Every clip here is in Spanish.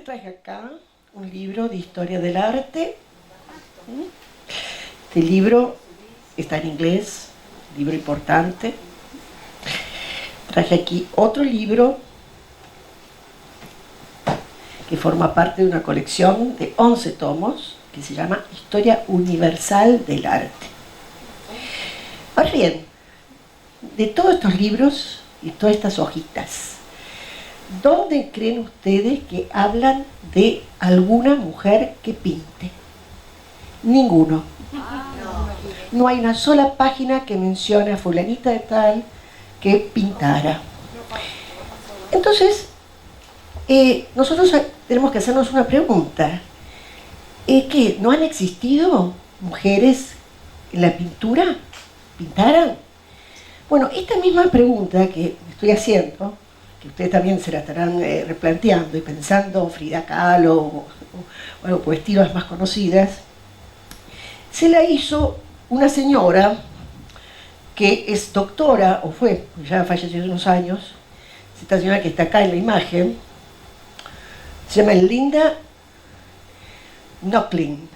les traje acá un libro de historia del arte. Este libro está en inglés, libro importante. Traje aquí otro libro que forma parte de una colección de 11 tomos que se llama Historia Universal del Arte. Ahora bien, de todos estos libros y todas estas hojitas, ¿dónde creen ustedes que hablan de alguna mujer que pinte? Ninguno. No hay una sola página que mencione a fulanita de tal que pintara. Entonces, nosotros tenemos que hacernos una pregunta. ¿Que no han existido mujeres en la pintura? ¿Pintaran? Bueno, esta misma pregunta que estoy haciendo, que ustedes también se la estarán replanteando y pensando, Frida Kahlo o algo por estilos más conocidas, se la hizo una señora que es doctora, o fue, ya falleció hace unos años, esta señora que está acá en la imagen, se llama Linda Nochlin.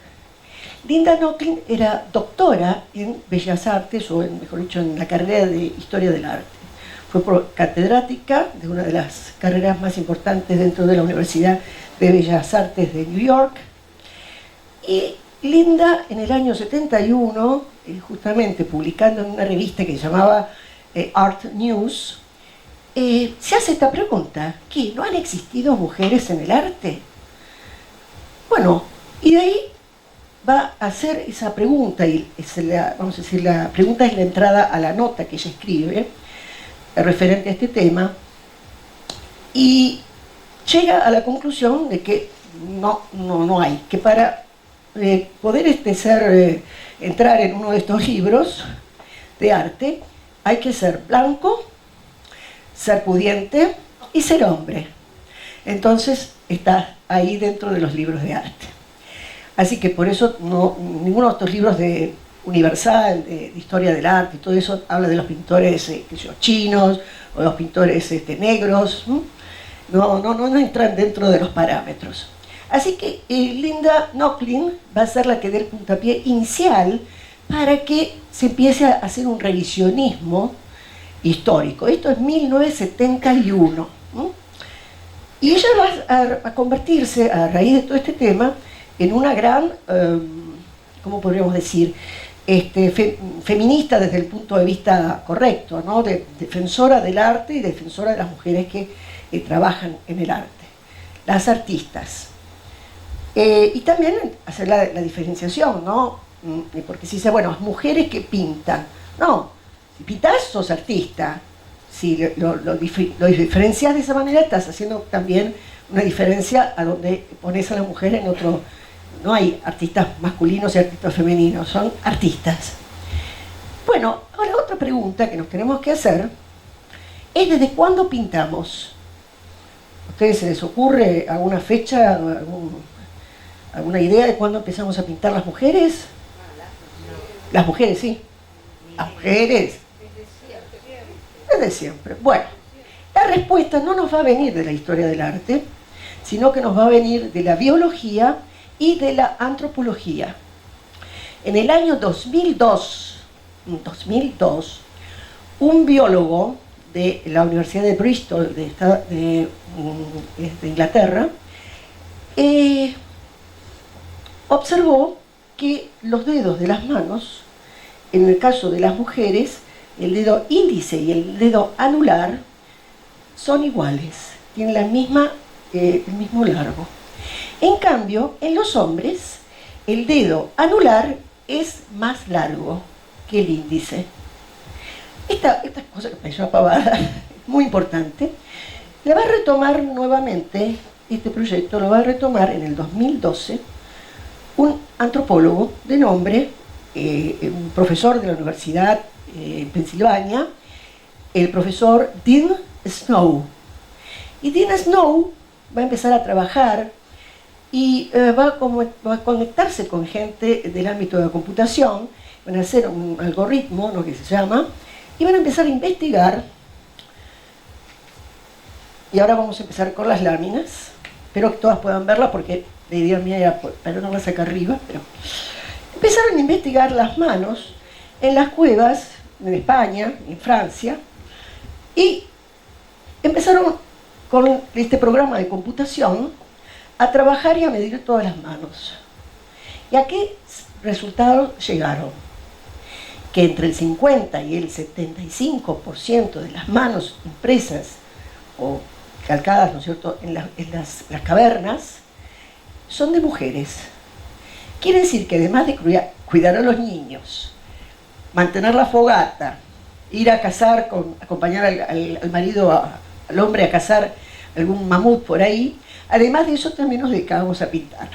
Linda Nochlin era doctora en Bellas Artes, o mejor dicho, en la carrera de Historia del Arte. Fue catedrática de una de las carreras más importantes dentro de la Universidad de Bellas Artes de New York. Y Linda, en el año 71, justamente publicando en una revista que se llamaba Art News, se hace esta pregunta: ¿qué? ¿No han existido mujeres en el arte? Bueno, y de ahí va a hacer esa pregunta, y vamos a decir, la pregunta es la entrada a la nota que ella escribe referente a este tema, y llega a la conclusión de que no hay, que para poder entrar en uno de estos libros de arte hay que ser blanco, ser pudiente y ser hombre. Entonces está ahí dentro de los libros de arte. Así que por eso ninguno de estos libros de universal, de historia del arte y todo eso, habla de los pintores chinos o de los pintores negros. No entran dentro de los parámetros. Así que Linda Nochlin va a ser la que dé el puntapié inicial para que se empiece a hacer un revisionismo histórico. Esto es 1971. Y ella va a convertirse, a raíz de todo este tema, en una gran, ¿cómo podríamos decir?, feminista desde el punto de vista correcto, ¿no? Defensora del arte y defensora de las mujeres que trabajan en el arte, las artistas. Y también hacer la diferenciación, ¿no? Porque si dice, bueno, las mujeres que pintan, no, si pintas sos artista, si lo diferencias de esa manera, estás haciendo también una diferencia a donde pones a la mujer en otro. No hay artistas masculinos y artistas femeninos, son artistas. Bueno, ahora otra pregunta que nos tenemos que hacer es: ¿desde cuándo pintamos? ¿A ustedes se les ocurre alguna fecha, alguna idea de cuándo empezamos a pintar las mujeres? Las mujeres, sí. Las mujeres. Desde siempre. Bueno, la respuesta no nos va a venir de la historia del arte, sino que nos va a venir de la biología y de la antropología. En el año 2002, un biólogo de la Universidad de Bristol de Inglaterra observó que los dedos de las manos, en el caso de las mujeres, el dedo índice y el dedo anular son iguales, tienen el mismo largo. En cambio, en los hombres, el dedo anular es más largo que el índice. Esta cosa que parece una pavada, muy importante, la va a retomar nuevamente, este proyecto lo va a retomar en el 2012, un antropólogo de nombre, un profesor de la Universidad en Pensilvania, el profesor Dean Snow. Y Dean Snow va a empezar a trabajar y va a conectarse con gente del ámbito de la computación, van a hacer un algoritmo, ¿no?, que se llama, y van a empezar a investigar. Y ahora vamos a empezar con las láminas. espero que todas puedan verla porque la idea mía era ponerlas acá arriba, pero empezaron a investigar las manos en las cuevas en España, en Francia, y empezaron con este programa de computación a trabajar y a medir todas las manos. ¿Y a qué resultados llegaron? Que entre el 50 y el 75% de las manos impresas o calcadas, ¿no es cierto?, en las cavernas, son de mujeres. Quiere decir que además de cuidar a los niños, mantener la fogata, ir a cazar, acompañar al marido, al hombre a cazar algún mamut por ahí, además de eso también nos dedicábamos a pintar.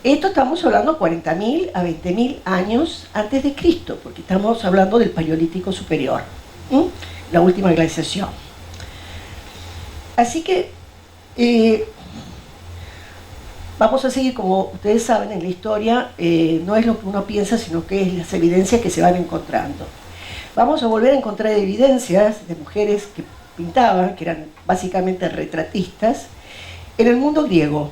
Esto estamos hablando 40.000 a 20.000 años antes de Cristo, porque estamos hablando del Paleolítico Superior, la última glaciación. Así que vamos a seguir, como ustedes saben, en la historia, no es lo que uno piensa, sino que es las evidencias que se van encontrando. Vamos a volver a encontrar evidencias de mujeres que pintaban, que eran básicamente retratistas, en el mundo griego.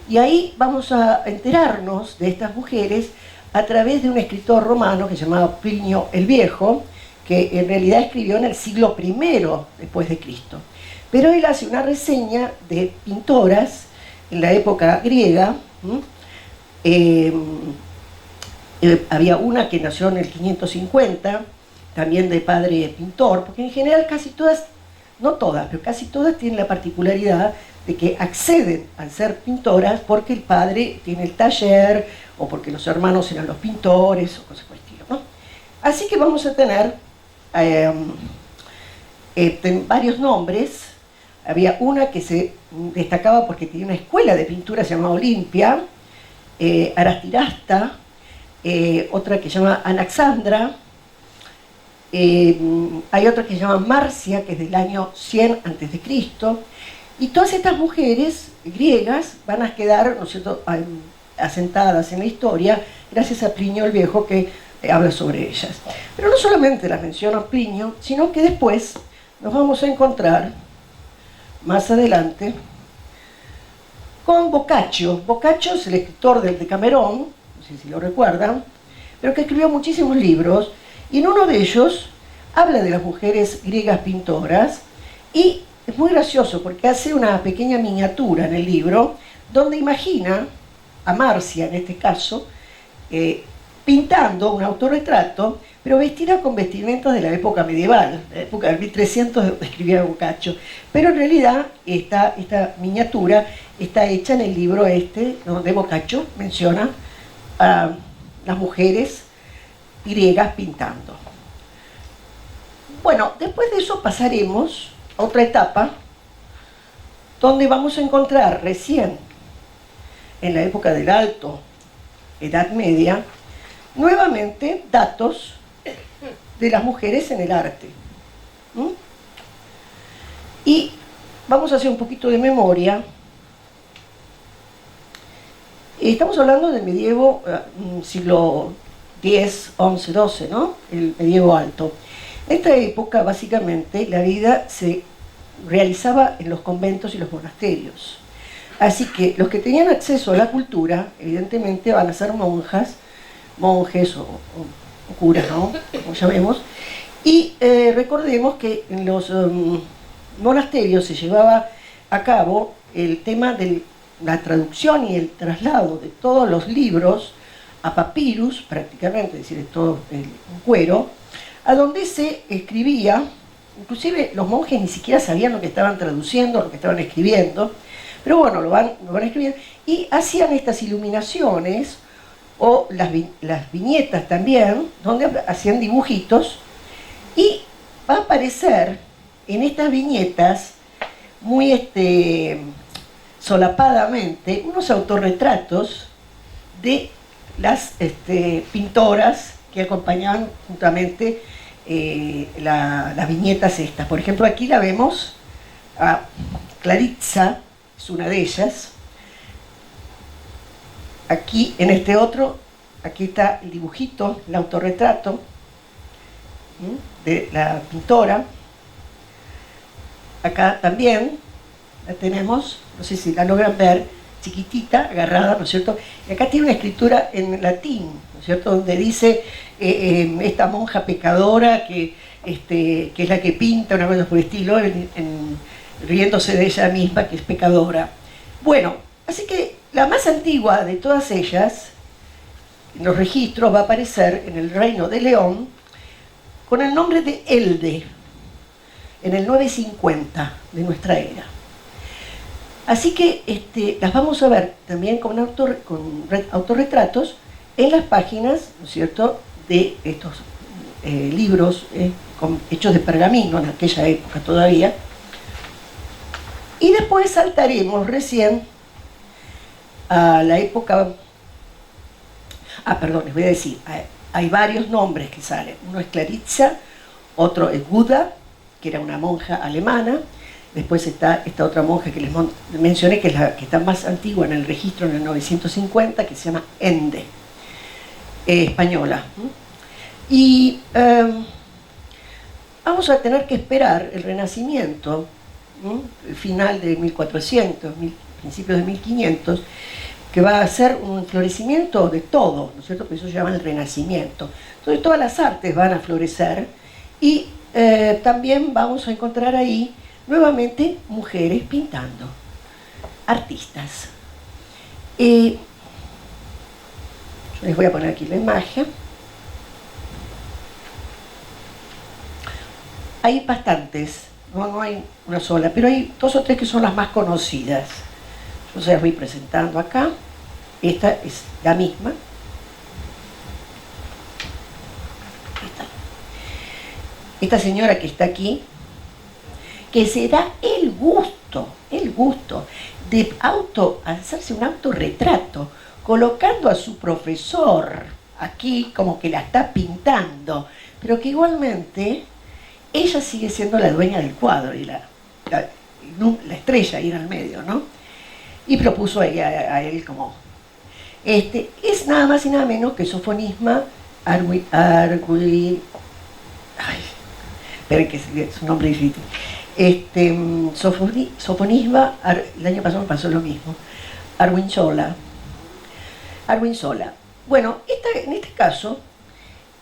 Y ahí vamos a enterarnos de estas mujeres a través de un escritor romano que se llamaba Plinio el Viejo, que en realidad escribió en el siglo I después de Cristo. Pero él hace una reseña de pintoras en la época griega. Había una que nació en el 550, también de padre pintor, porque en general casi todas, no todas, pero casi todas tienen la particularidad de que acceden al ser pintoras porque el padre tiene el taller o porque los hermanos eran los pintores o cosas por el estilo, ¿no? Así que vamos a tener varios nombres. Había una que se destacaba porque tenía una escuela de pintura, se llamaba Olimpia, Arastirasta, otra que se llama Anaxandra, hay otra que se llama Marcia, que es del año 100 a.C., y todas estas mujeres griegas van a quedar, ¿no es cierto?, asentadas en la historia gracias a Plinio el Viejo, que habla sobre ellas. Pero no solamente las menciona Plinio, sino que después nos vamos a encontrar más adelante con Boccaccio. Boccaccio es el escritor del Decamerón, no sé si lo recuerdan, pero que escribió muchísimos libros, y en uno de ellos habla de las mujeres griegas pintoras, y es muy gracioso porque hace una pequeña miniatura en el libro donde imagina a Marcia, en este caso, pintando un autorretrato, pero vestida con vestimentas de la época medieval, la época del 1300 escribía Boccaccio. Pero en realidad esta miniatura está hecha en el libro donde Boccaccio menciona a las mujeres griegas pintando. Bueno, después de eso pasaremos a otra etapa donde vamos a encontrar recién en la época del Alto, Edad Media, nuevamente datos de las mujeres en el arte. Y vamos a hacer un poquito de memoria. Estamos hablando del medievo, siglo X, XI, XII, ¿no? El medievo alto. En esta época, básicamente, la vida se realizaba en los conventos y los monasterios. Así que los que tenían acceso a la cultura, evidentemente, van a ser monjas, monjes o curas, ¿no?, como llamemos. Y recordemos que en los monasterios se llevaba a cabo el tema de la traducción y el traslado de todos los libros a papyrus, prácticamente, es decir, de todo el cuero, a donde se escribía. Inclusive los monjes ni siquiera sabían lo que estaban traduciendo, lo que estaban escribiendo, pero bueno, lo van escribiendo, y hacían estas iluminaciones, o las viñetas también, donde hacían dibujitos, y va a aparecer en estas viñetas, muy solapadamente, unos autorretratos de las pintoras que acompañaban juntamente las viñetas estas. Por ejemplo, aquí la vemos a Claritza, es una de ellas. Aquí en este otro, aquí está el dibujito, el autorretrato de la pintora. Acá también la tenemos, no sé si la logran ver, chiquitita, agarrada, ¿no es cierto? Y acá tiene una escritura en latín, ¿no es cierto?, donde dice esta monja pecadora que es la que pinta, una cosa por el estilo, riéndose de ella misma, que es pecadora. Bueno, así que la más antigua de todas ellas, en los registros, va a aparecer en el Reino de León con el nombre de Elde, en el 950 de nuestra era. Así que las vamos a ver también con autorretratos en las páginas, ¿no es cierto?, de estos libros hechos de pergamino en aquella época todavía. Y después saltaremos recién a la época... perdón, les voy a decir, hay varios nombres que salen. Uno es Claritza, otro es Guda, que era una monja alemana. Después está esta otra monja que les mencioné, que es la que está más antigua en el registro, en el 950, que se llama Ende, española. Y vamos a tener que esperar el Renacimiento, el final de 1400, principios de 1500, que va a ser un florecimiento de todo, ¿no es cierto? Por eso se llama el Renacimiento. Entonces todas las artes van a florecer y también vamos a encontrar ahí nuevamente mujeres pintando, artistas. Yo les voy a poner aquí la imagen. Hay bastantes, no hay una sola, pero hay dos o tres que son las más conocidas. Yo se las voy presentando acá. Esta es la misma. Esta señora que está aquí, que se da el gusto de hacerse un autorretrato, colocando a su profesor aquí como que la está pintando, pero que igualmente ella sigue siendo la dueña del cuadro y la estrella ahí en el medio, ¿no? Y propuso a él como... es nada más y nada menos que Sofonisba esperen que es un nombre difícil. Sofonisba, el año pasado me pasó lo mismo, Arwinsola. Bueno, en este caso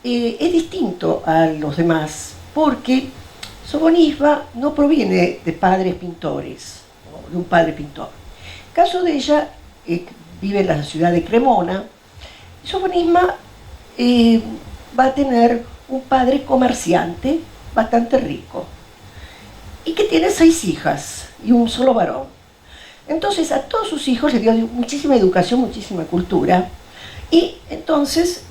es distinto a los demás, porque Sofonisba no proviene de padres pintores, o de un padre pintor. El caso de ella vive en la ciudad de Cremona. Sofonisba va a tener un padre comerciante bastante rico y que tiene 6 hijas y un solo varón. Entonces a todos sus hijos les dio muchísima educación, muchísima cultura, y entonces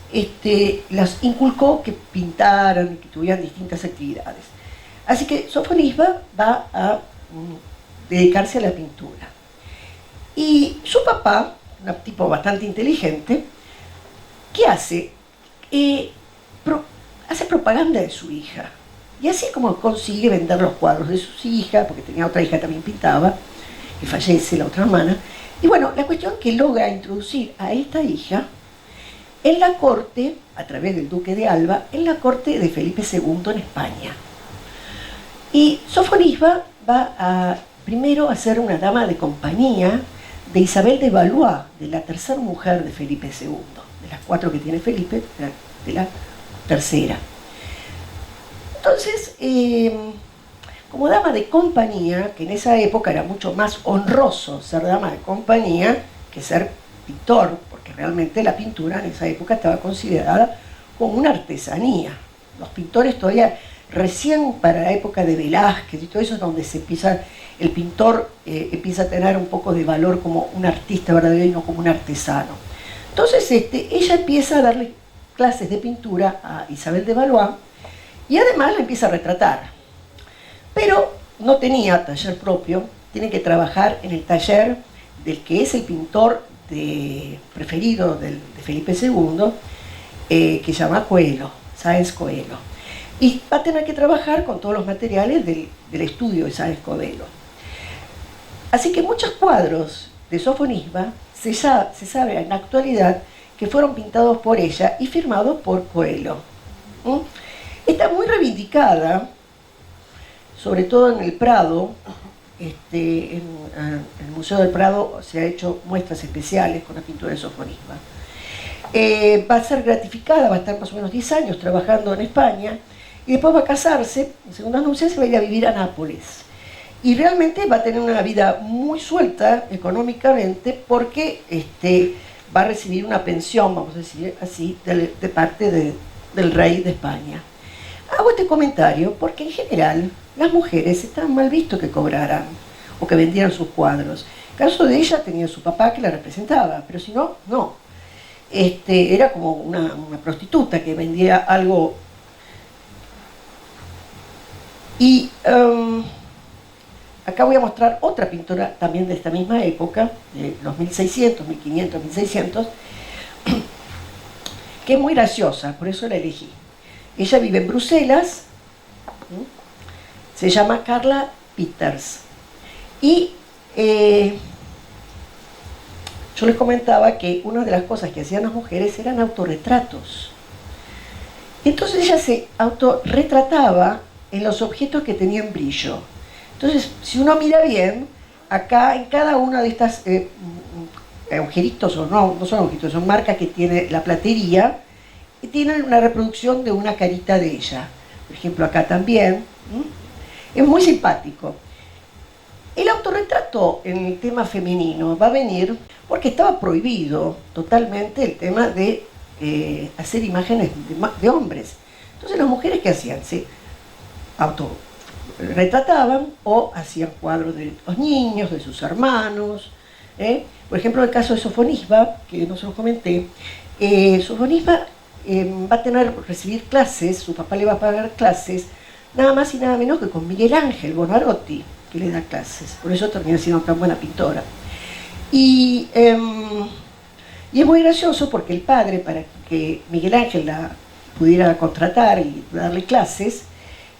las inculcó que pintaran, que tuvieran distintas actividades. Así que Sofonisba va a dedicarse a la pintura. Y su papá, un tipo bastante inteligente, ¿qué hace? Hace propaganda de su hija. Y así como consigue vender los cuadros de sus hijas, porque tenía otra hija que también pintaba, que fallece, la otra hermana. Y bueno, la cuestión es que logra introducir a esta hija en la corte, a través del duque de Alba, en la corte de Felipe II en España. Y Sofonisba va primero a ser una dama de compañía de Isabel de Valois, de la tercera mujer de Felipe II, de las 4 que tiene Felipe, de la tercera. Entonces, como dama de compañía, que en esa época era mucho más honroso ser dama de compañía que ser pintor, porque realmente la pintura en esa época estaba considerada como una artesanía. Los pintores todavía, recién para la época de Velázquez y todo eso, es donde el pintor empieza a tener un poco de valor como un artista verdadero y no como un artesano. Entonces ella empieza a darle clases de pintura a Isabel de Valois, y además la empieza a retratar. Pero no tenía taller propio, tiene que trabajar en el taller del que es el pintor preferido de Felipe II, que se llama Coelho, Sáenz Coelho. Y va a tener que trabajar con todos los materiales del estudio de Sáenz Coelho. Así que muchos cuadros de Sofonisba se sabe en la actualidad que fueron pintados por ella y firmados por Coelho. Está muy reivindicada, sobre todo en el Prado, en el Museo del Prado se ha hecho muestras especiales con la pintura de Sofonisba. Va a ser gratificada, va a estar más o menos 10 años trabajando en España, y después va a casarse, en segundas nupcias se va a ir a vivir a Nápoles. Y realmente va a tener una vida muy suelta económicamente porque va a recibir una pensión, vamos a decir así, de parte del rey de España. Hago este comentario porque en general las mujeres estaban mal visto que cobraran o que vendieran sus cuadros. En el caso de ella tenía su papá que la representaba, pero si no, no. Era como una prostituta que vendía algo. Y acá voy a mostrar otra pintora también de esta misma época, de los 1600, 1500, 1600, que es muy graciosa, por eso la elegí. Ella vive en Bruselas, se llama Carla Peters. Y yo les comentaba que una de las cosas que hacían las mujeres eran autorretratos. Entonces ella se autorretrataba en los objetos que tenían brillo. Entonces, si uno mira bien, acá en cada una de estas agujeritos, o no son agujeritos, son marcas que tiene la platería, y tienen una reproducción de una carita de ella. Por ejemplo, acá también. Es muy simpático. El autorretrato en el tema femenino va a venir porque estaba prohibido totalmente el tema de hacer imágenes de hombres. Entonces las mujeres, ¿qué hacían? Se autorretrataban o hacían cuadros de los niños, de sus hermanos. Por ejemplo, el caso de Sofonisba, que no se los comenté, Sofonisba va a recibir clases, su papá le va a pagar clases, nada más y nada menos que con Miguel Ángel Buonarroti, que le da clases. Por eso termina siendo tan buena pintora. Y es muy gracioso porque el padre, para que Miguel Ángel la pudiera contratar y darle clases,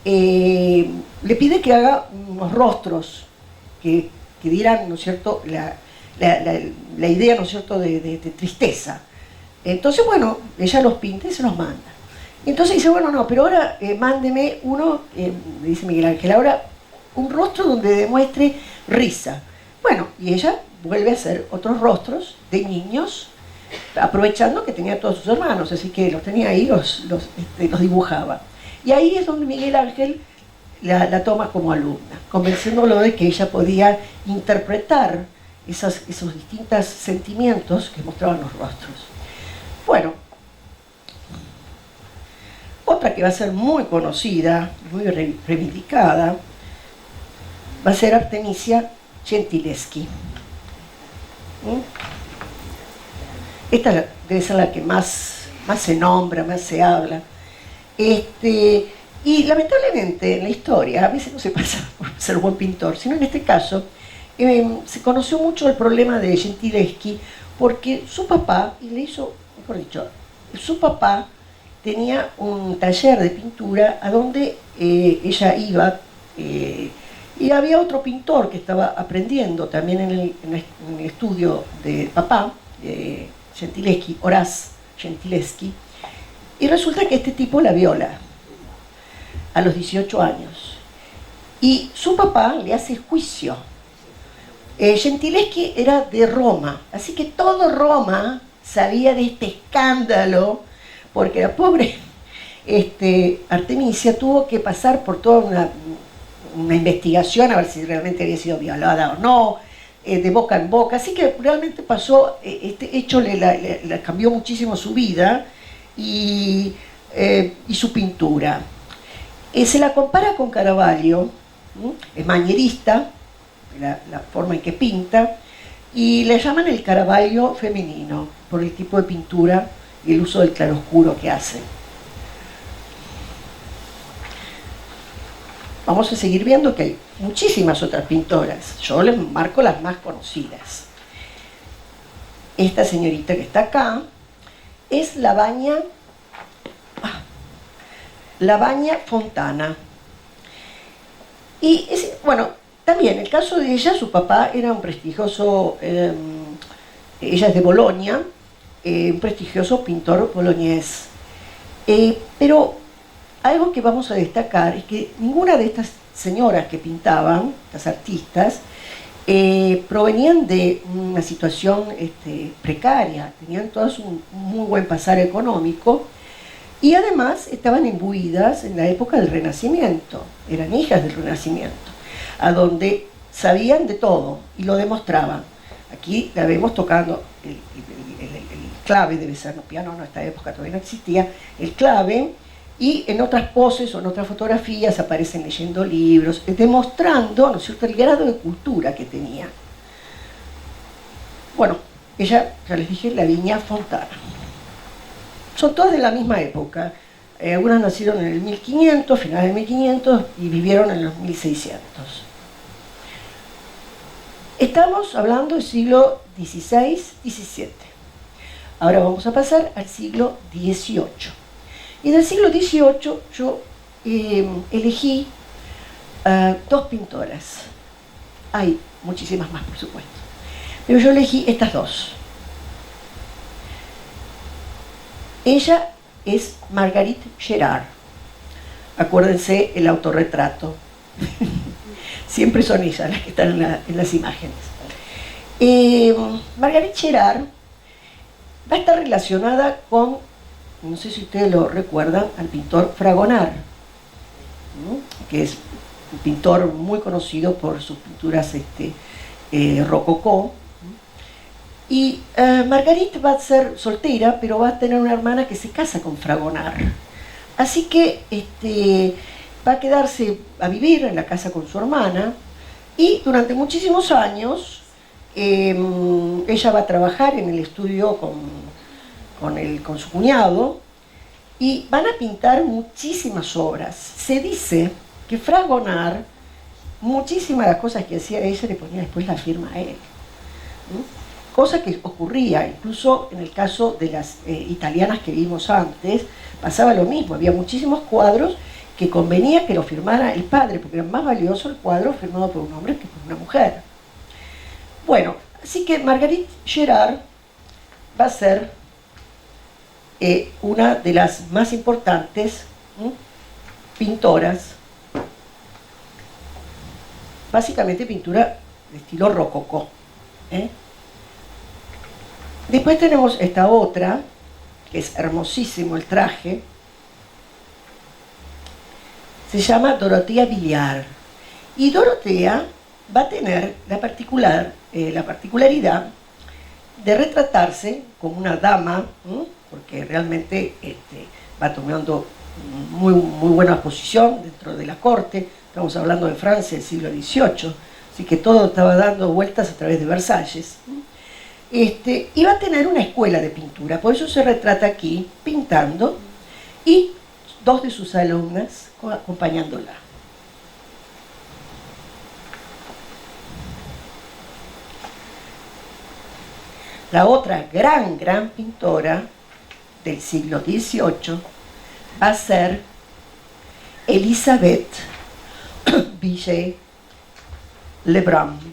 le pide que haga unos rostros que dieran, ¿no es cierto?, la idea, ¿no es cierto?, de tristeza. Entonces, bueno, ella los pinta y se los manda. Entonces dice, bueno, no, pero ahora mándeme uno, dice Miguel Ángel, ahora un rostro donde demuestre risa. Bueno, y ella vuelve a hacer otros rostros de niños, aprovechando que tenía todos sus hermanos, así que los tenía ahí, los dibujaba. Y ahí es donde Miguel Ángel la toma como alumna, convenciéndolo de que ella podía interpretar esos distintos sentimientos que mostraban los rostros. Bueno, otra que va a ser muy conocida, muy reivindicada, va a ser Artemisia Gentileschi. Esta debe ser la que más se nombra, más se habla. Y lamentablemente en la historia a veces no se pasa por ser buen pintor, sino en este caso se conoció mucho el problema de Gentileschi porque su papá, y le hizo, mejor dicho, su papá tenía un taller de pintura a donde ella iba, y había otro pintor que estaba aprendiendo también en el estudio de papá, Gentileschi, Horace Gentileschi, y resulta que este tipo la viola a los 18 años. Y su papá le hace juicio. Gentileschi era de Roma, así que todo Roma sabía de este escándalo, porque la pobre Artemisia tuvo que pasar por toda una investigación a ver si realmente había sido violada o no, de boca en boca, así que realmente pasó, este hecho le cambió muchísimo su vida y su pintura. Se la compara con Caravaggio, es manierista, la forma en que pinta, y le llaman el Caravaggio femenino, por el tipo de pintura y el uso del claroscuro que hace. Vamos a seguir viendo que hay muchísimas otras pintoras. Yo les marco las más conocidas. Esta señorita que está acá es Lavagna Fontana. Y bueno, también el caso de ella, su papá era un prestigioso, ella es de Bolonia, un prestigioso pintor boloñés. Pero algo que vamos a destacar es que ninguna de estas señoras que pintaban, las artistas, provenían de una situación precaria, tenían todas un muy buen pasar económico y además estaban imbuidas en la época del Renacimiento, eran hijas del Renacimiento, a donde sabían de todo y lo demostraban. Aquí la vemos tocando el clave, debe ser, no piano, no, en esta época todavía no existía, el clave, y en otras poses o en otras fotografías aparecen leyendo libros, demostrando, ¿no es cierto?, el grado de cultura que tenía. Bueno, ella, ya les dije, Lavinia Fontana. Son todas de la misma época. Algunas nacieron en el 1500, finales del 1500, y vivieron en los 1600. Estamos hablando del siglo XVI, XVII. Ahora vamos a pasar al siglo XVIII. Y del siglo XVIII yo elegí dos pintoras. Hay muchísimas más, por supuesto. Pero yo elegí estas dos. Ella es Marguerite Gerard. Acuérdense el autorretrato. Siempre son ellas las que están en las imágenes. Marguerite Gerard va a estar relacionada con, no sé si ustedes lo recuerdan, al pintor Fragonard, ¿no?, que es un pintor muy conocido por sus pinturas rococó. Y Marguerite va a ser soltera, pero va a tener una hermana que se casa con Fragonard. Así que va a quedarse a vivir en la casa con su hermana y durante muchísimos años ella va a trabajar en el estudio con su cuñado y van a pintar muchísimas obras. Se dice que Fragonard, muchísimas de las cosas que hacía ella le ponía después la firma a él, ¿no? Cosa que ocurría, incluso en el caso de las italianas que vimos antes, pasaba lo mismo, había muchísimos cuadros que convenía que lo firmara el padre, porque era más valioso el cuadro firmado por un hombre que por una mujer. Bueno, así que Marguerite Gerard va a ser una de las más importantes pintoras, básicamente pintura de estilo rococó. Después tenemos esta otra, que es hermosísimo el traje, se llama Dorothea Villard. Y Dorothea va a tener la particularidad de retratarse como una dama, porque realmente va tomando muy buena posición dentro de la corte. Estamos hablando de Francia del siglo XVIII, así que todo estaba dando vueltas a través de Versalles. Y va a tener una escuela de pintura, por eso se retrata aquí pintando y dos de sus alumnas acompañándola. La otra gran pintora del siglo XVIII va a ser Elisabeth Vigée-Lebrun.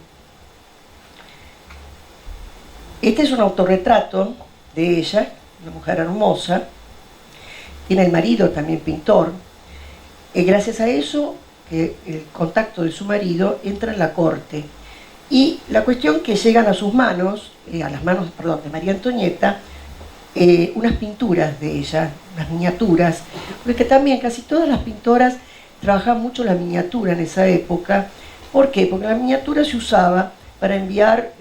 Este es un autorretrato de ella, una mujer hermosa. Tiene el marido también pintor. Y gracias a eso, el contacto de su marido entra en la corte. Y la cuestión que llegan a sus manos, a las manos, perdón, de María Antonieta, unas pinturas de ella, unas miniaturas, porque también casi todas las pintoras trabajaban mucho la miniatura en esa época. ¿Por qué? Porque la miniatura se usaba para enviar,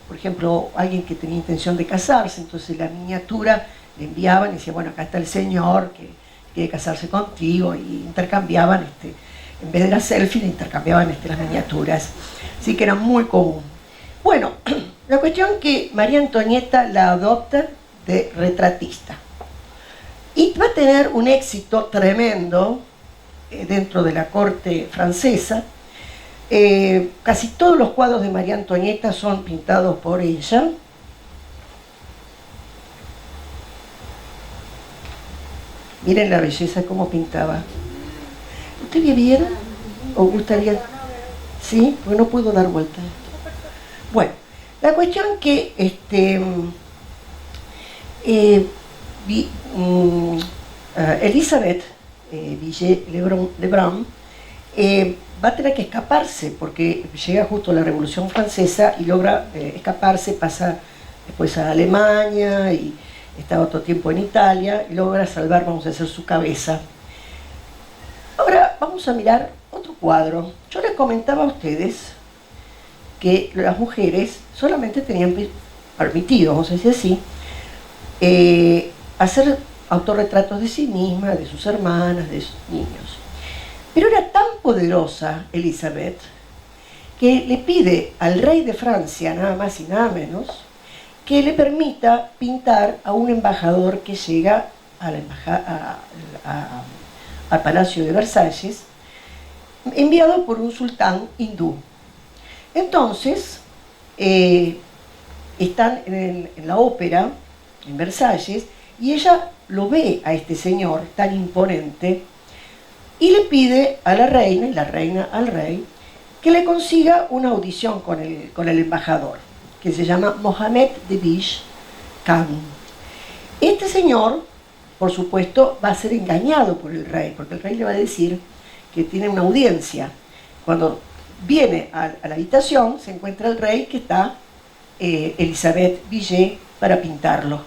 por ejemplo, alguien que tenía intención de casarse, entonces la miniatura le enviaban y decía, bueno, acá está el señor que quiere casarse contigo, y intercambiaban, en vez de la selfie, intercambiaban las miniaturas. Así que era muy común. Bueno, la cuestión que María Antonieta la adopta de retratista. Y va a tener un éxito tremendo dentro de la corte francesa. Casi todos los cuadros de María Antonieta son pintados por ella. Miren la belleza, cómo pintaba. ¿Usted ve bien? ¿O gustaría? ¿Sí? Porque no puedo dar vuelta. Bueno, la cuestión que Elizabeth Villiers Lebrun, va a tener que escaparse porque llega justo la Revolución Francesa y logra escaparse, pasa después a Alemania y está otro tiempo en Italia y logra salvar, vamos a decir, su cabeza. Ahora vamos a mirar otro cuadro. Yo les comentaba a ustedes que las mujeres solamente tenían permitido, vamos a decir así, hacer autorretratos de sí mismas, de sus hermanas, de sus niños. Pero era tan poderosa Elizabeth que le pide al rey de Francia, nada más y nada menos, que le permita pintar a un embajador que llega al Palacio de Versalles, enviado por un sultán hindú. Entonces, están en la ópera, en Versalles, y ella lo ve a este señor tan imponente y le pide a la reina, y la reina al rey, que le consiga una audición con el embajador, que se llama Mohammed de Biche Khan. Este señor, por supuesto, va a ser engañado por el rey, porque el rey le va a decir que tiene una audiencia. Cuando viene a la habitación, se encuentra el rey que está Elizabeth Villiers para pintarlo.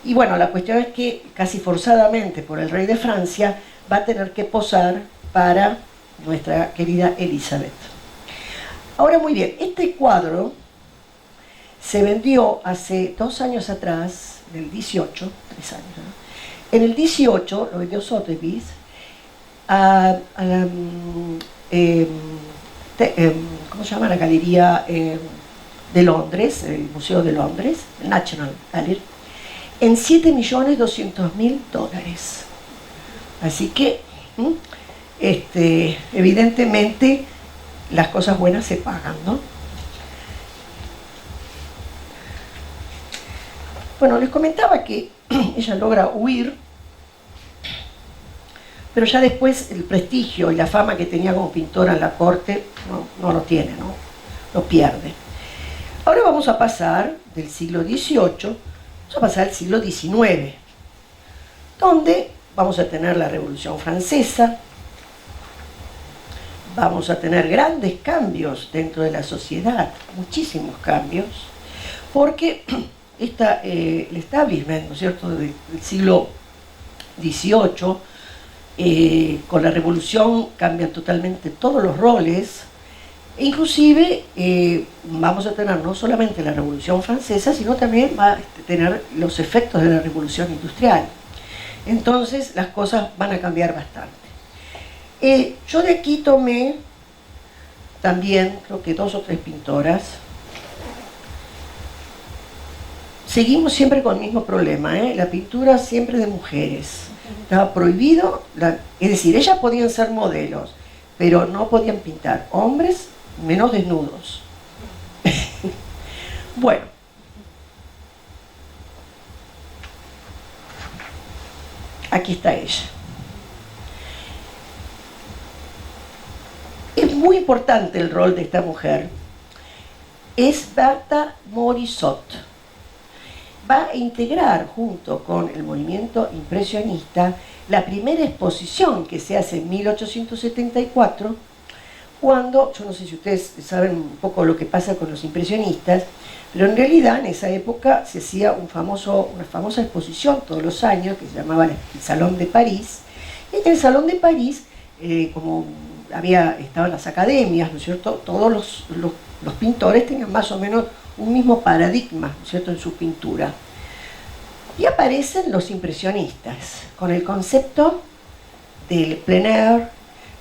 Y bueno, la cuestión es que casi forzadamente por el rey de Francia va a tener que posar para nuestra querida Elizabeth. Ahora muy bien, este cuadro se vendió hace 2 años atrás, en el 18, 3 años, ¿no? En el 18 lo vendió Sotheby's ¿cómo se llama? La galería de Londres, el Museo de Londres, el National Gallery, en $7.200.000. Así que, evidentemente, las cosas buenas se pagan, ¿no? Bueno, les comentaba que ella logra huir, pero ya después el prestigio y la fama que tenía como pintora en la corte no lo tiene, ¿no? Lo pierde. Ahora vamos a pasar del siglo XVIII, vamos a pasar al siglo XIX, donde vamos a tener la Revolución Francesa, vamos a tener grandes cambios dentro de la sociedad, muchísimos cambios, porque el establishment, ¿no es cierto?, del siglo XVIII, con la Revolución cambian totalmente todos los roles, e inclusive vamos a tener no solamente la Revolución Francesa, sino también va a tener los efectos de la Revolución Industrial. Entonces las cosas van a cambiar bastante. Yo de aquí tomé también, creo que 2 o 3 pintoras. Seguimos siempre con el mismo problema, la pintura siempre de mujeres. Estaba prohibido, es decir, ellas podían ser modelos, pero no podían pintar hombres, menos desnudos. Bueno. Aquí está ella. Es muy importante el rol de esta mujer. Es Bertha Morisot. Va a integrar junto con el movimiento impresionista la primera exposición que se hace en 1874, cuando, yo no sé si ustedes saben un poco lo que pasa con los impresionistas, pero en realidad en esa época se hacía una famosa exposición todos los años que se llamaba el Salón de París, y en el Salón de París, como estaban las academias, ¿no es cierto?, todos los pintores tenían más o menos un mismo paradigma, ¿no es cierto?, en su pintura. Y aparecen los impresionistas, con el concepto del plein air,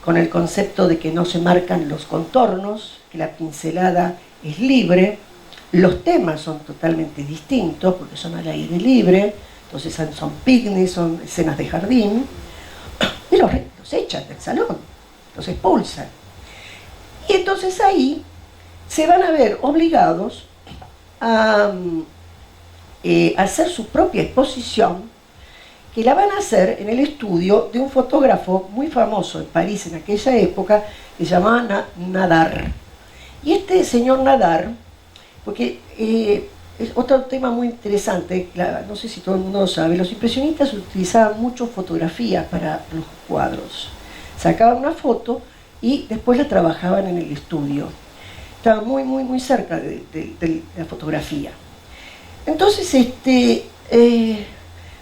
con el concepto de que no se marcan los contornos, que la pincelada es libre, los temas son totalmente distintos, porque son al aire libre, entonces son picnics, son escenas de jardín, y los echan del salón, los expulsan. Y entonces ahí se van a ver obligados a hacer su propia exposición, que la van a hacer en el estudio de un fotógrafo muy famoso en París en aquella época, que se llamaba Nadar. Y este señor Nadar, porque es otro tema muy interesante, no sé si todo el mundo lo sabe, los impresionistas utilizaban mucho fotografía para los cuadros. Sacaban una foto y después la trabajaban en el estudio. Estaban muy cerca de la fotografía. Entonces,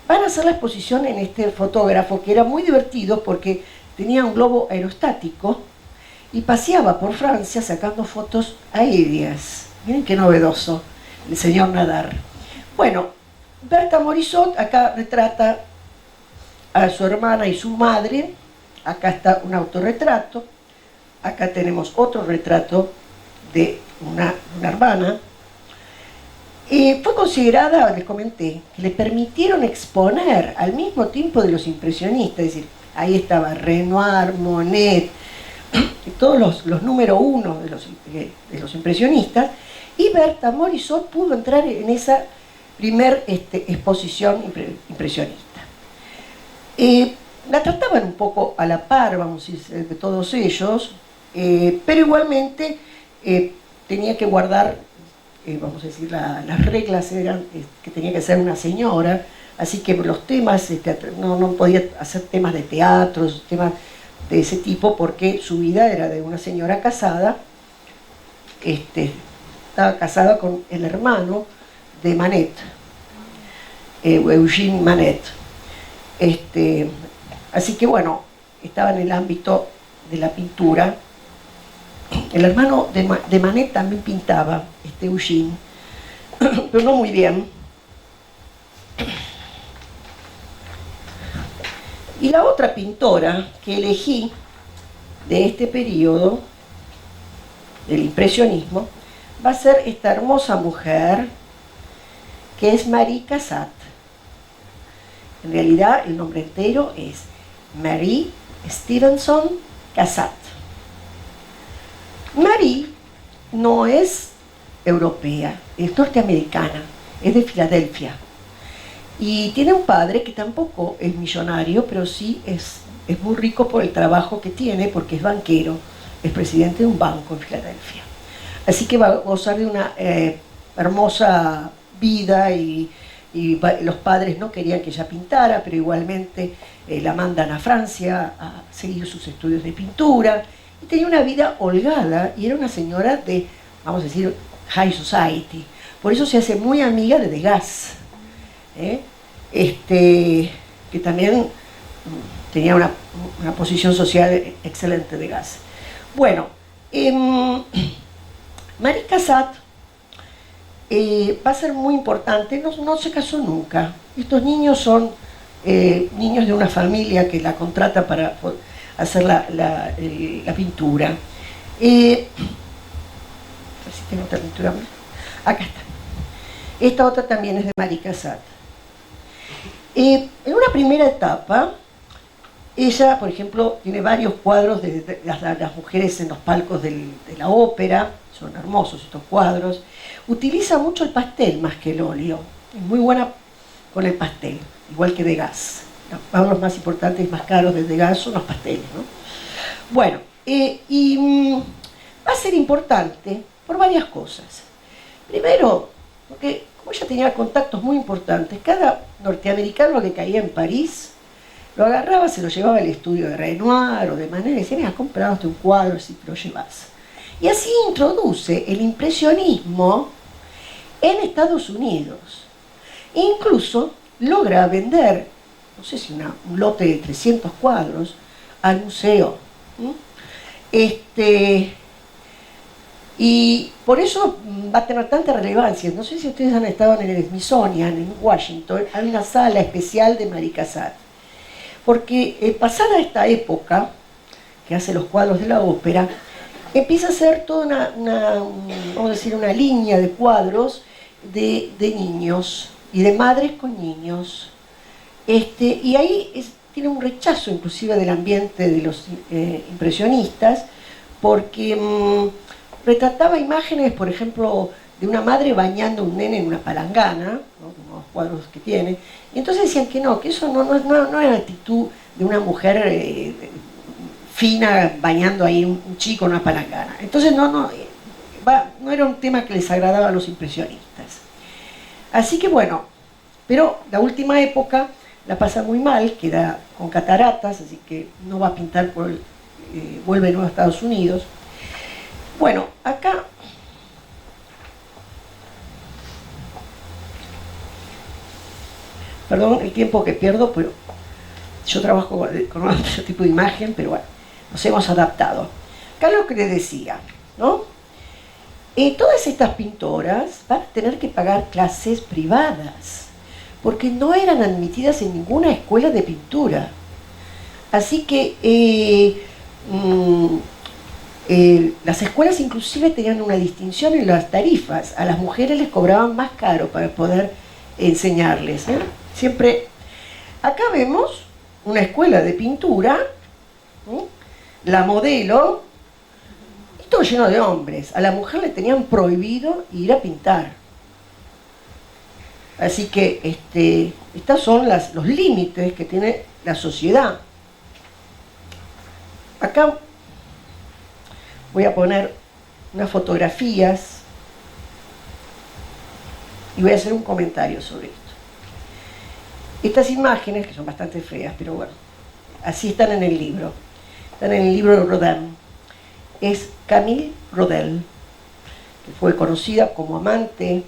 van a hacer la exposición en este fotógrafo, que era muy divertido porque tenía un globo aerostático y paseaba por Francia sacando fotos aéreas. Miren qué novedoso el señor Nadar. Bueno, Berta Morisot acá retrata a su hermana y su madre. Acá está un autorretrato. Acá tenemos otro retrato de una hermana. Fue considerada, les comenté, que le permitieron exponer al mismo tiempo de los impresionistas. Es decir, ahí estaba Renoir, Monet, todos los número uno de los impresionistas. Y Berta Morisot pudo entrar en esa primer exposición impresionista. La trataban un poco a la par, vamos a decir, de todos ellos, pero igualmente tenía que guardar, vamos a decir, las reglas eran que tenía que ser una señora, así que los temas, no podía hacer temas de teatro, temas de ese tipo, porque su vida era de una señora casada. Estaba casada con el hermano de Manet, Eugène Manet. Así que bueno, estaba en el ámbito de la pintura. El hermano de Manet también pintaba, Eugène, pero no muy bien. Y la otra pintora que elegí de este periodo, del impresionismo, va a ser esta hermosa mujer que es Marie Cassatt. En realidad el nombre entero es Marie Stevenson Cassatt. Marie no es europea, es norteamericana, es de Filadelfia. Y tiene un padre que tampoco es millonario, pero sí es muy rico por el trabajo que tiene, porque es banquero, es presidente de un banco en Filadelfia. Así que va a gozar de una hermosa vida y los padres no querían que ella pintara, pero igualmente la mandan a Francia a seguir sus estudios de pintura. Y tenía una vida holgada y era una señora de, vamos a decir, high society. Por eso se hace muy amiga de Degas, que también tenía una posición social excelente, Degas. Bueno, Marie Cassatt va a ser muy importante. No se casó nunca. Estos niños son niños de una familia que la contrata para hacer la pintura. A ver si tengo otra pintura. Acá está. Esta otra también es de Marie Cassatt. En una primera etapa, ella, por ejemplo, tiene varios cuadros de las mujeres en los palcos de la ópera. Son hermosos estos cuadros. Utiliza mucho el pastel más que el óleo. Es muy buena con el pastel, igual que Degas. Los más importantes y más caros de Degas son los pasteles, ¿no? Bueno, va a ser importante por varias cosas. Primero, porque como ella tenía contactos muy importantes, cada norteamericano que caía en París lo agarraba, se lo llevaba al estudio de Renoir o de Manet y decía: mira, compraste un cuadro, si te lo llevas. Y así introduce el impresionismo en Estados Unidos. E incluso logra vender, no sé si un lote de 300 cuadros al museo. Y por eso va a tener tanta relevancia. No sé si ustedes han estado en el Smithsonian, en Washington, hay una sala especial de Marie Cassatt. Porque pasada esta época, que hace los cuadros de la ópera, empieza a hacer toda vamos a decir, una línea de cuadros de niños y de madres con niños. Y ahí tiene un rechazo inclusive del ambiente de los impresionistas, porque retrataba imágenes, por ejemplo, de una madre bañando a un nene en una palangana, ¿no? Unos cuadros que tiene, y entonces decían que no, que eso no era la actitud de una mujer fina bañando ahí un chico en una palangana. Entonces no era un tema que les agradaba a los impresionistas. Así que bueno, pero la última época la pasa muy mal, queda con cataratas, así que no va a pintar vuelve de nuevo a Estados Unidos. Bueno, acá perdón el tiempo que pierdo, pero yo trabajo con otro tipo de imagen, pero bueno, nos hemos adaptado. Acá lo que les decía, ¿no? Todas estas pintoras van a tener que pagar clases privadas, porque no eran admitidas en ninguna escuela de pintura. Así que las escuelas inclusive tenían una distinción en las tarifas. A las mujeres les cobraban más caro para poder enseñarles, ¿eh? Siempre, acá vemos una escuela de pintura, ¿sí? La modelo, y todo lleno de hombres. A la mujer le tenían prohibido ir a pintar. Así que estos son los límites que tiene la sociedad. Acá voy a poner unas fotografías y voy a hacer un comentario sobre esto. Estas imágenes, que son bastante feas, pero bueno, así están en el libro. Están en el libro de Rodin. Es Camille Rodel, que fue conocida como amante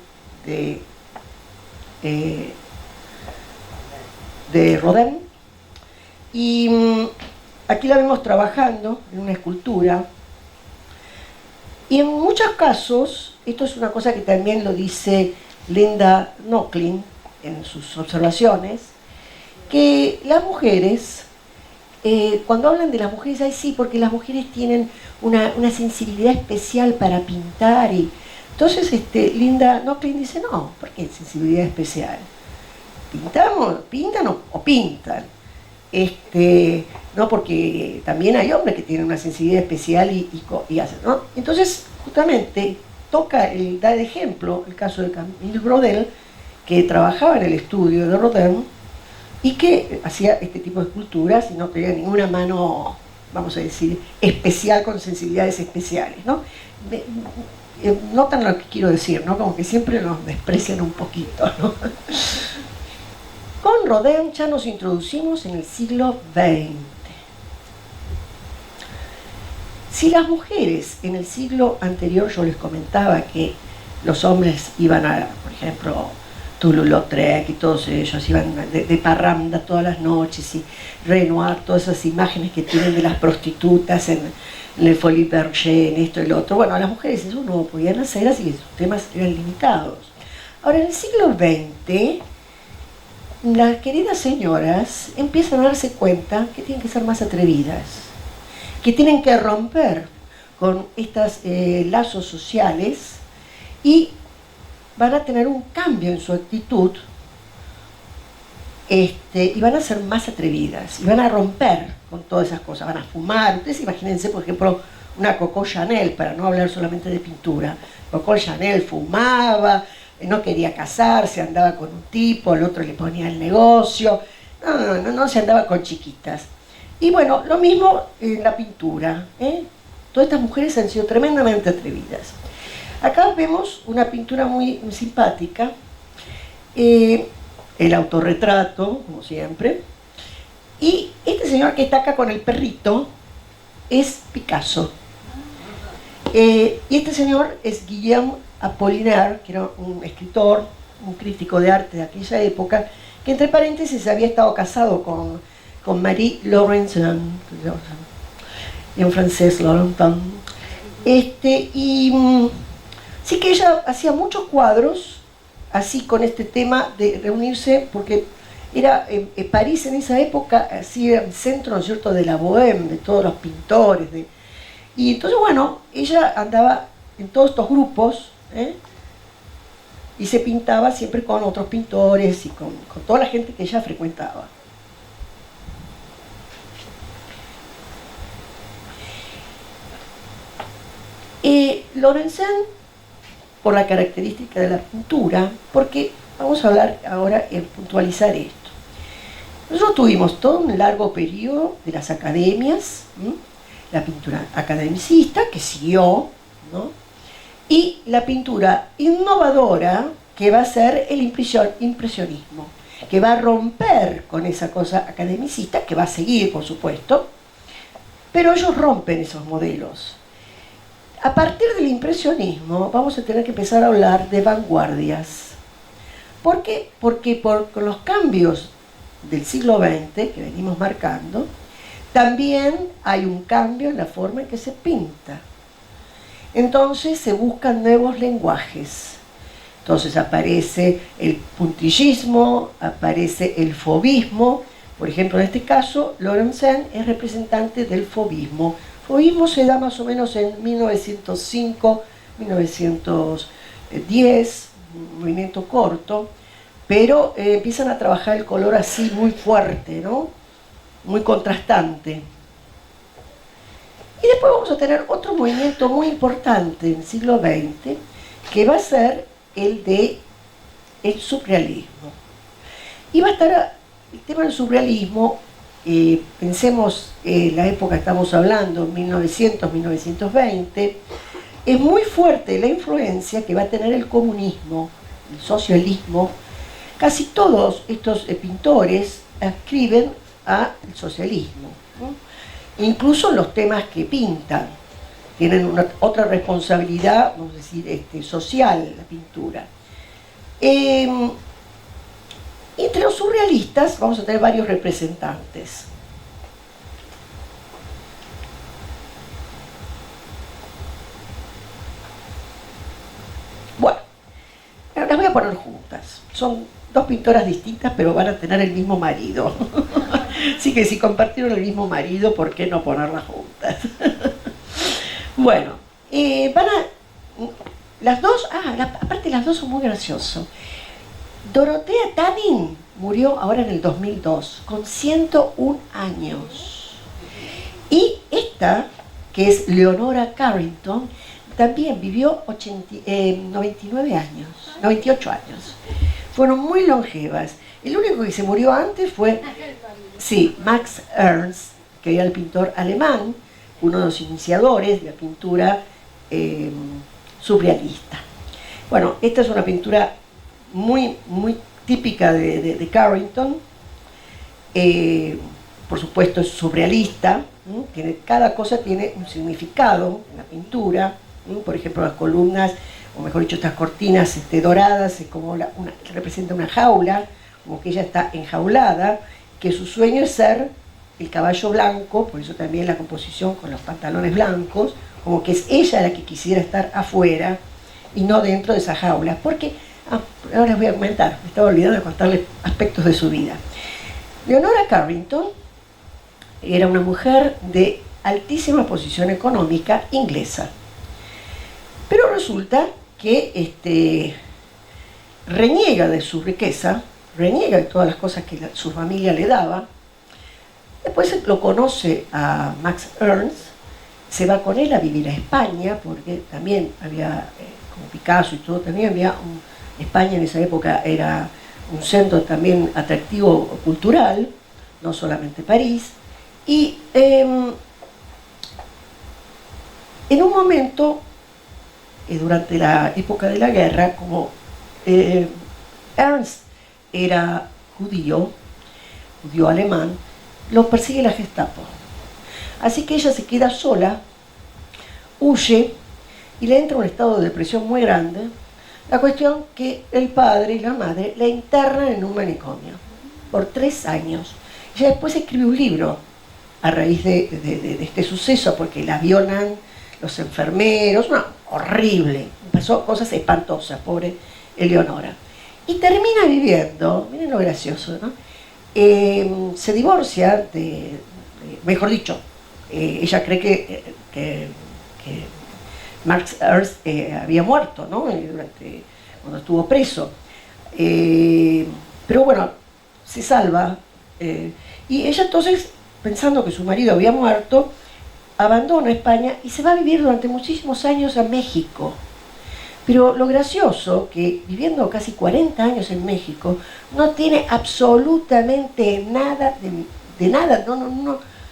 de Rodin. Y aquí la vemos trabajando en una escultura. Y en muchos casos, esto es una cosa que también lo dice Linda Nochlin en sus observaciones, que las mujeres, cuando hablan de las mujeres, ay sí, porque las mujeres tienen una sensibilidad especial para pintar. Y entonces Linda Nochlin dice, no, ¿por qué sensibilidad especial? ¿Pintan o pintan? No, porque también hay hombres que tienen una sensibilidad especial y hacen, ¿no? Entonces, justamente, da de ejemplo el caso de Camille Rodel, que trabajaba en el estudio de Rodin y que hacía este tipo de esculturas y no tenía ninguna mano, vamos a decir, especial, con sensibilidades especiales, ¿no? Notan lo que quiero decir, ¿no? Como que siempre nos desprecian un poquito, ¿no? Con Rodin ya nos introducimos en el siglo XX. Si las mujeres en el siglo anterior, yo les comentaba que los hombres iban a, por ejemplo, Toulouse-Lautrec y todos ellos iban de parranda todas las noches, y Renoir, todas esas imágenes que tienen de las prostitutas en Le Folies Bergère, en esto y lo otro. Bueno, las mujeres eso no podían hacer, así que sus temas eran limitados. Ahora, en el siglo XX, las queridas señoras empiezan a darse cuenta que tienen que ser más atrevidas, que tienen que romper con estos lazos sociales y van a tener un cambio en su actitud y van a ser más atrevidas y van a romper con todas esas cosas, van a fumar. Ustedes imagínense, por ejemplo, una Coco Chanel, para no hablar solamente de pintura. Coco Chanel fumaba, no quería casarse, andaba con un tipo, al otro le ponía el negocio, no se andaba con chiquitas. Y bueno, lo mismo en la pintura, ¿eh? Todas estas mujeres han sido tremendamente atrevidas. Acá vemos una pintura muy simpática, el autorretrato, como siempre, y este señor que está acá con el perrito es Picasso. Y este señor es Guillaume Apollinaire, que era un escritor, un crítico de arte de aquella época, que entre paréntesis había estado casado con Marie Laurencin, en francés, Laurentin. Sí que ella hacía muchos cuadros, así con este tema de reunirse, porque era París en esa época, así era el centro, ¿no es cierto?, de la bohème, de todos los pintores. Y entonces, bueno, ella andaba en todos estos grupos, y se pintaba siempre con otros pintores y con toda la gente que ella frecuentaba. Laurencin, por la característica de la pintura, porque vamos a hablar ahora en puntualizar esto. Nosotros tuvimos todo un largo periodo de las academias, la pintura academicista, que siguió, ¿no?, y la pintura innovadora, que va a ser el impresionismo, que va a romper con esa cosa academicista, que va a seguir, por supuesto, pero ellos rompen esos modelos. A partir del impresionismo vamos a tener que empezar a hablar de vanguardias. ¿Por qué? Porque con los cambios del siglo XX que venimos marcando, también hay un cambio en la forma en que se pinta. Entonces se buscan nuevos lenguajes. Entonces aparece el puntillismo, aparece el fauvismo. Por ejemplo, en este caso, Lorenzin es representante del fauvismo. Fauvismo se da más o menos en 1905, 1910, un movimiento corto, pero empiezan a trabajar el color así muy fuerte, ¿no? Muy contrastante. Y después vamos a tener otro movimiento muy importante en el siglo XX, que va a ser el de el surrealismo. Y va a estar el tema del surrealismo, pensemos la época que estamos hablando, 1900, 1920, es muy fuerte la influencia que va a tener el comunismo, el socialismo. Casi todos estos pintores escriben al socialismo, ¿no? Incluso los temas que pintan tienen otra responsabilidad, vamos a decir, social, la pintura. Entre los surrealistas vamos a tener varios representantes. Bueno, las voy a poner juntas. Son dos pintoras distintas, pero van a tener el mismo marido. Así que si compartieron el mismo marido, ¿por qué no ponerlas juntas? Bueno, las dos, aparte las dos son muy graciosas. Dorothea Tanning murió ahora en el 2002, con 101 años. Y esta, que es Leonora Carrington, también vivió 98 años. Fueron muy longevas. El único que se murió antes fue, sí, Max Ernst, que era el pintor alemán, uno de los iniciadores de la pintura surrealista. Bueno, esta es una pintura muy típica de Carrington. Por supuesto es surrealista, cada cosa tiene un significado en la pintura. Por ejemplo, las columnas, o mejor dicho, estas cortinas doradas, es como que representa una jaula, como que ella está enjaulada, que su sueño es ser el caballo blanco, por eso también la composición con los pantalones blancos, como que es ella la que quisiera estar afuera y no dentro de esa jaula. Porque, ahora les voy a comentar, me estaba olvidando de contarles aspectos de su vida. Leonora Carrington era una mujer de altísima posición económica inglesa. Pero resulta que reniega de su riqueza, reniega de todas las cosas que su familia le daba. Después lo conoce a Max Ernst, se va con él a vivir a España, porque también había, como Picasso y todo, también había España en esa época era un centro también atractivo cultural, no solamente París. Y en un momento, durante la época de la guerra, como Ernst era judío alemán, lo persigue la Gestapo. Así que ella se queda sola, huye y le entra un estado de depresión muy grande. La cuestión que el padre y la madre la internan en un manicomio por 3 años. Ella después escribe un libro a raíz de este suceso, porque la violan los enfermeros, horrible, pasó cosas espantosas, pobre Eleonora. Y termina viviendo, miren lo gracioso, ¿no? Se divorcia mejor dicho, ella cree que Max Ernst había muerto, ¿no? Cuando estuvo preso. Pero bueno, se salva. Y ella entonces, pensando que su marido había muerto, abandona España y se va a vivir durante muchísimos años a México. Pero lo gracioso, que viviendo casi 40 años en México, no tiene absolutamente nada de nada,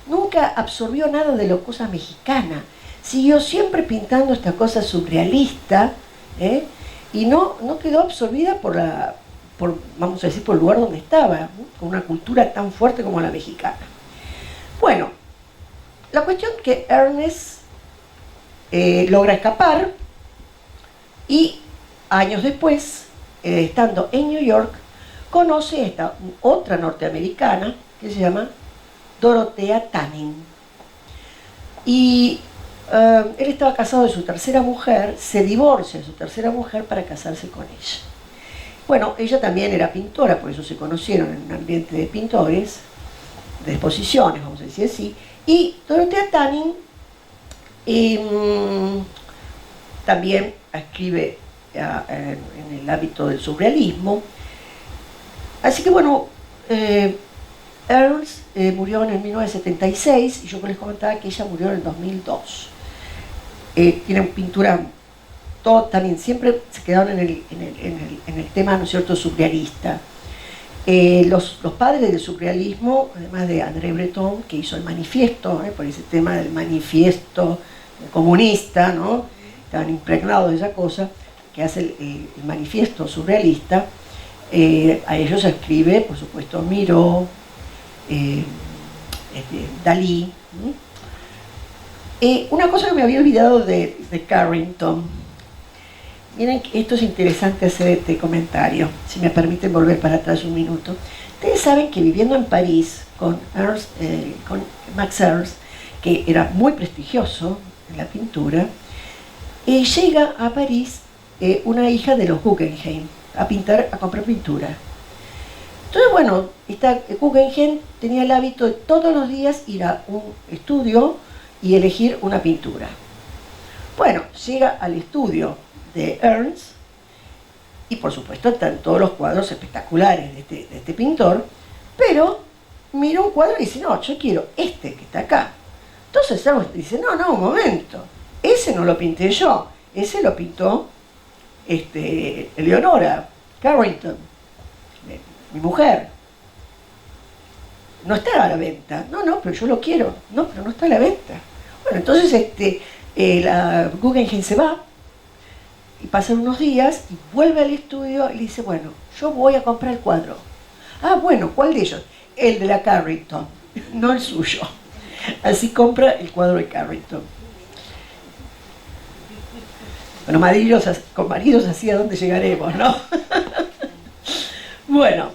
nunca absorbió nada de la cosa mexicana. Siguió siempre pintando esta cosa surrealista, y no quedó absorbida vamos a decir, por el lugar donde estaba, ¿no? Con una cultura tan fuerte como la mexicana. Bueno, la cuestión que Ernest logra escapar y años después, estando en New York, conoce a esta otra norteamericana que se llama Dorothea Tanning. Y él estaba casado de su tercera mujer, se divorcia de su tercera mujer para casarse con ella. Bueno, ella también era pintora, por eso se conocieron en un ambiente de pintores, de exposiciones, vamos a decir así. Y Dorothea Tanning también escribe en el ámbito del surrealismo. Así que bueno, Ernst murió en el 1976 y yo les comentaba que ella murió en el 2002. Tiene pintura, todo también, siempre se quedaron en el tema, ¿no es cierto?, surrealista. Los padres del surrealismo, además de André Breton, que hizo el manifiesto, por ese tema del manifiesto comunista, ¿no? Estaban impregnados de esa cosa, que hace el manifiesto surrealista. A ellos se escribe, por supuesto, Miró, Dalí. Una cosa que me había olvidado de Carrington. Miren, esto es interesante hacer este comentario, si me permiten volver para atrás un minuto. Ustedes saben que viviendo en París con Max Ernst, que era muy prestigioso en la pintura, llega a París una hija de los Guggenheim a comprar pintura. Entonces, bueno, esta Guggenheim tenía el hábito de todos los días ir a un estudio y elegir una pintura. Bueno, llega al estudio de Ernst y por supuesto están todos los cuadros espectaculares de este pintor, pero mira un cuadro y dice, no, yo quiero este que está acá. Entonces Ernst dice, no, un momento, ese no lo pinté yo, ese lo pintó Eleonora Carrington, mi mujer. No está a la venta. No, pero yo lo quiero. No, pero no está a la venta. Bueno, entonces la Guggenheim se va y pasan unos días y vuelve al estudio y le dice, bueno, yo voy a comprar el cuadro. Ah, bueno, ¿cuál de ellos? El de la Carrington, no el suyo. Así compra el cuadro de Carrington. Bueno, con maridos así a dónde llegaremos, ¿no? Bueno,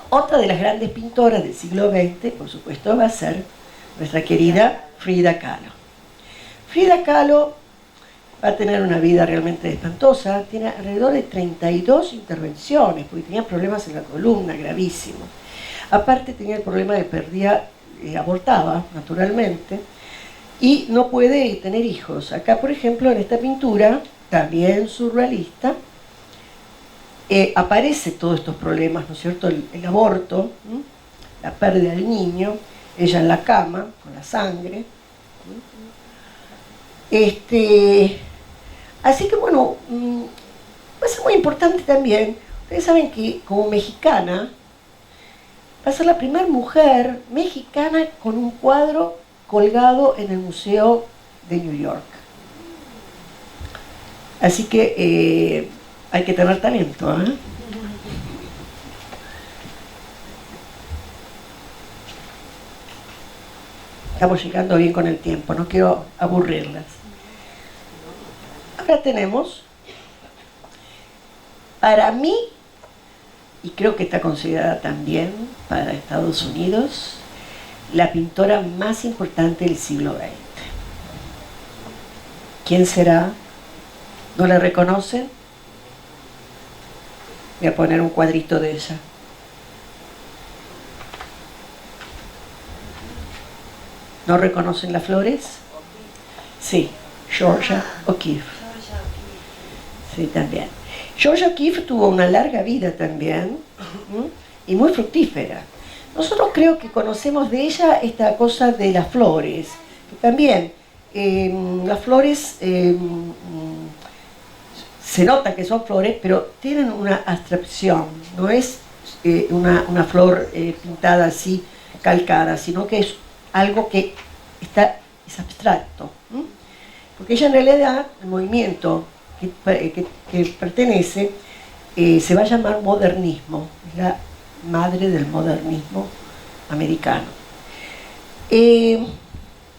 otra de las grandes pintoras del siglo XX, por supuesto, va a ser nuestra querida Frida Kahlo. Frida Kahlo va a tener una vida realmente espantosa, tiene alrededor de 32 intervenciones, porque tenía problemas en la columna gravísimos. Aparte tenía el problema de perdía, abortaba naturalmente, y no puede tener hijos. Acá, por ejemplo, en esta pintura, también surrealista, aparece todos estos problemas, ¿no es cierto? El aborto, la pérdida del niño, ella en la cama, con la sangre. Así que bueno, va a ser muy importante también. Ustedes saben que como mexicana, va a ser la primera mujer mexicana con un cuadro colgado en el Museo de New York. Así que hay que tener talento, ¿eh? Estamos llegando bien con el tiempo, no quiero aburrirlas. Ahora tenemos, para mí, y creo que está considerada también para Estados Unidos, la pintora más importante del siglo XX. ¿Quién será? ¿No la reconocen? Voy a poner un cuadrito de ella. ¿No reconocen las flores? Sí, Georgia O'Keeffe. Sí, también. Georgia O'Keeffe tuvo una larga vida también, y muy fructífera. Nosotros creo que conocemos de ella esta cosa de las flores, que también las flores se nota que son flores, pero tienen una abstracción, no es una flor pintada así, calcada, sino que es algo que es abstracto. Porque ella en realidad, el movimiento que pertenece, se va a llamar modernismo, es la madre del modernismo americano.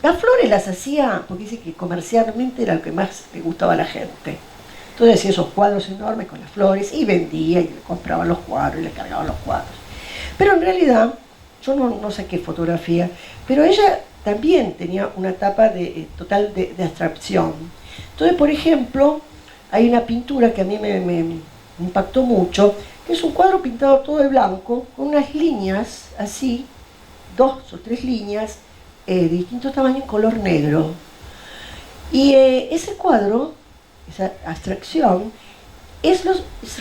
Las flores las hacía porque dice que comercialmente era lo que más le gustaba a la gente. Entonces hacía esos cuadros enormes con las flores y vendía y le compraban los cuadros y le cargaban los cuadros. Pero en realidad, yo no saqué fotografía, pero ella también tenía una etapa total de abstracción. Entonces, por ejemplo, hay una pintura que a mí me impactó mucho, que es un cuadro pintado todo de blanco, con unas líneas así, 2 o 3 líneas de distintos tamaños en color negro. Y ese cuadro, esa abstracción,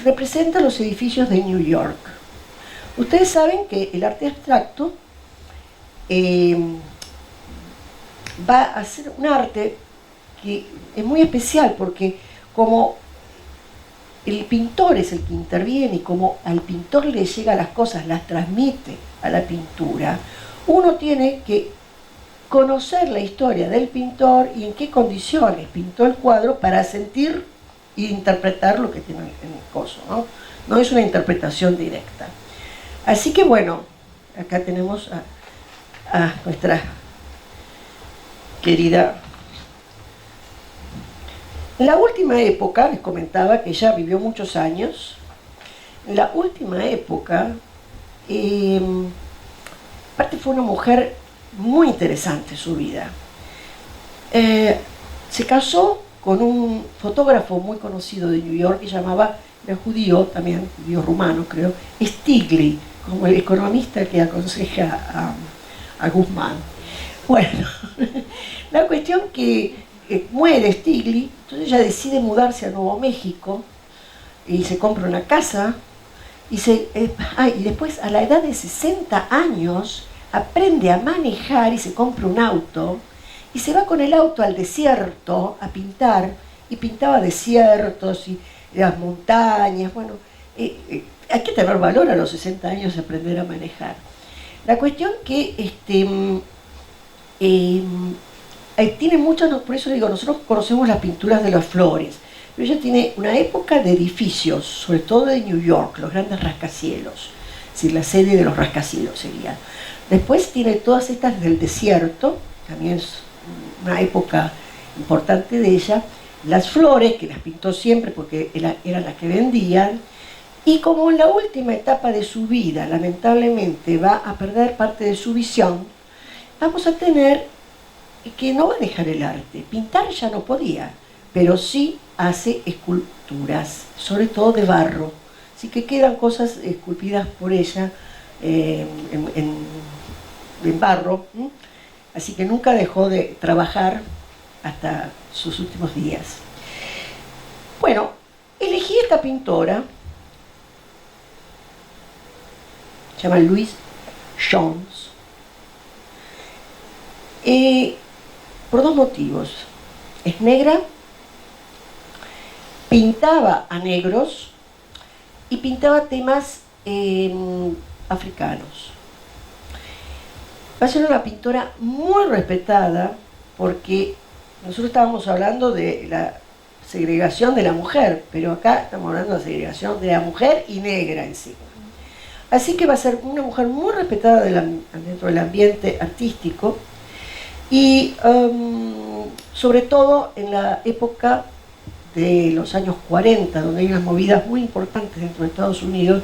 representa los edificios de New York. Ustedes saben que el arte abstracto va a ser un arte que es muy especial porque como el pintor es el que interviene y como al pintor le llega las cosas, las transmite a la pintura, uno tiene que conocer la historia del pintor y en qué condiciones pintó el cuadro para sentir e interpretar lo que tiene en el coso, ¿no? No es una interpretación directa. Así que bueno, acá tenemos a nuestra querida. En la última época, les comentaba que ella vivió muchos años, en la última época, aparte fue una mujer muy interesante en su vida. Se casó con un fotógrafo muy conocido de New York que era judío, también judío rumano creo, Stiglitz, como el economista que aconseja a Guzmán. Bueno, la cuestión que muere Stiglitz, entonces ella decide mudarse a Nuevo México y se compra una casa y después a la edad de 60 años aprende a manejar y se compra un auto y se va con el auto al desierto a pintar y pintaba desiertos y las montañas. Bueno, hay que tener valor a los 60 años de aprender a manejar. La cuestión que tiene muchas, por eso digo, nosotros conocemos las pinturas de las flores, pero ella tiene una época de edificios, sobre todo de New York, los grandes rascacielos, es decir, la sede de los rascacielos sería. Después tiene todas estas del desierto, también es una época importante de ella, las flores, que las pintó siempre porque eran las que vendían, y como en la última etapa de su vida, lamentablemente, va a perder parte de su visión, vamos a tener que no va a dejar el arte. Pintar ya no podía, pero sí hace esculturas, sobre todo de barro. Así que quedan cosas esculpidas por ella en barro. Así que nunca dejó de trabajar hasta sus últimos días. Bueno, elegí esta pintora, se llama Louise Jones, por 2 motivos. Es negra, pintaba a negros y pintaba temas africanos. Va a ser una pintora muy respetada porque nosotros estábamos hablando de la segregación de la mujer, pero acá estamos hablando de la segregación de la mujer y negra encima. Así que va a ser una mujer muy respetada dentro del ambiente artístico y sobre todo en la época de los años 40, donde hay unas movidas muy importantes dentro de Estados Unidos,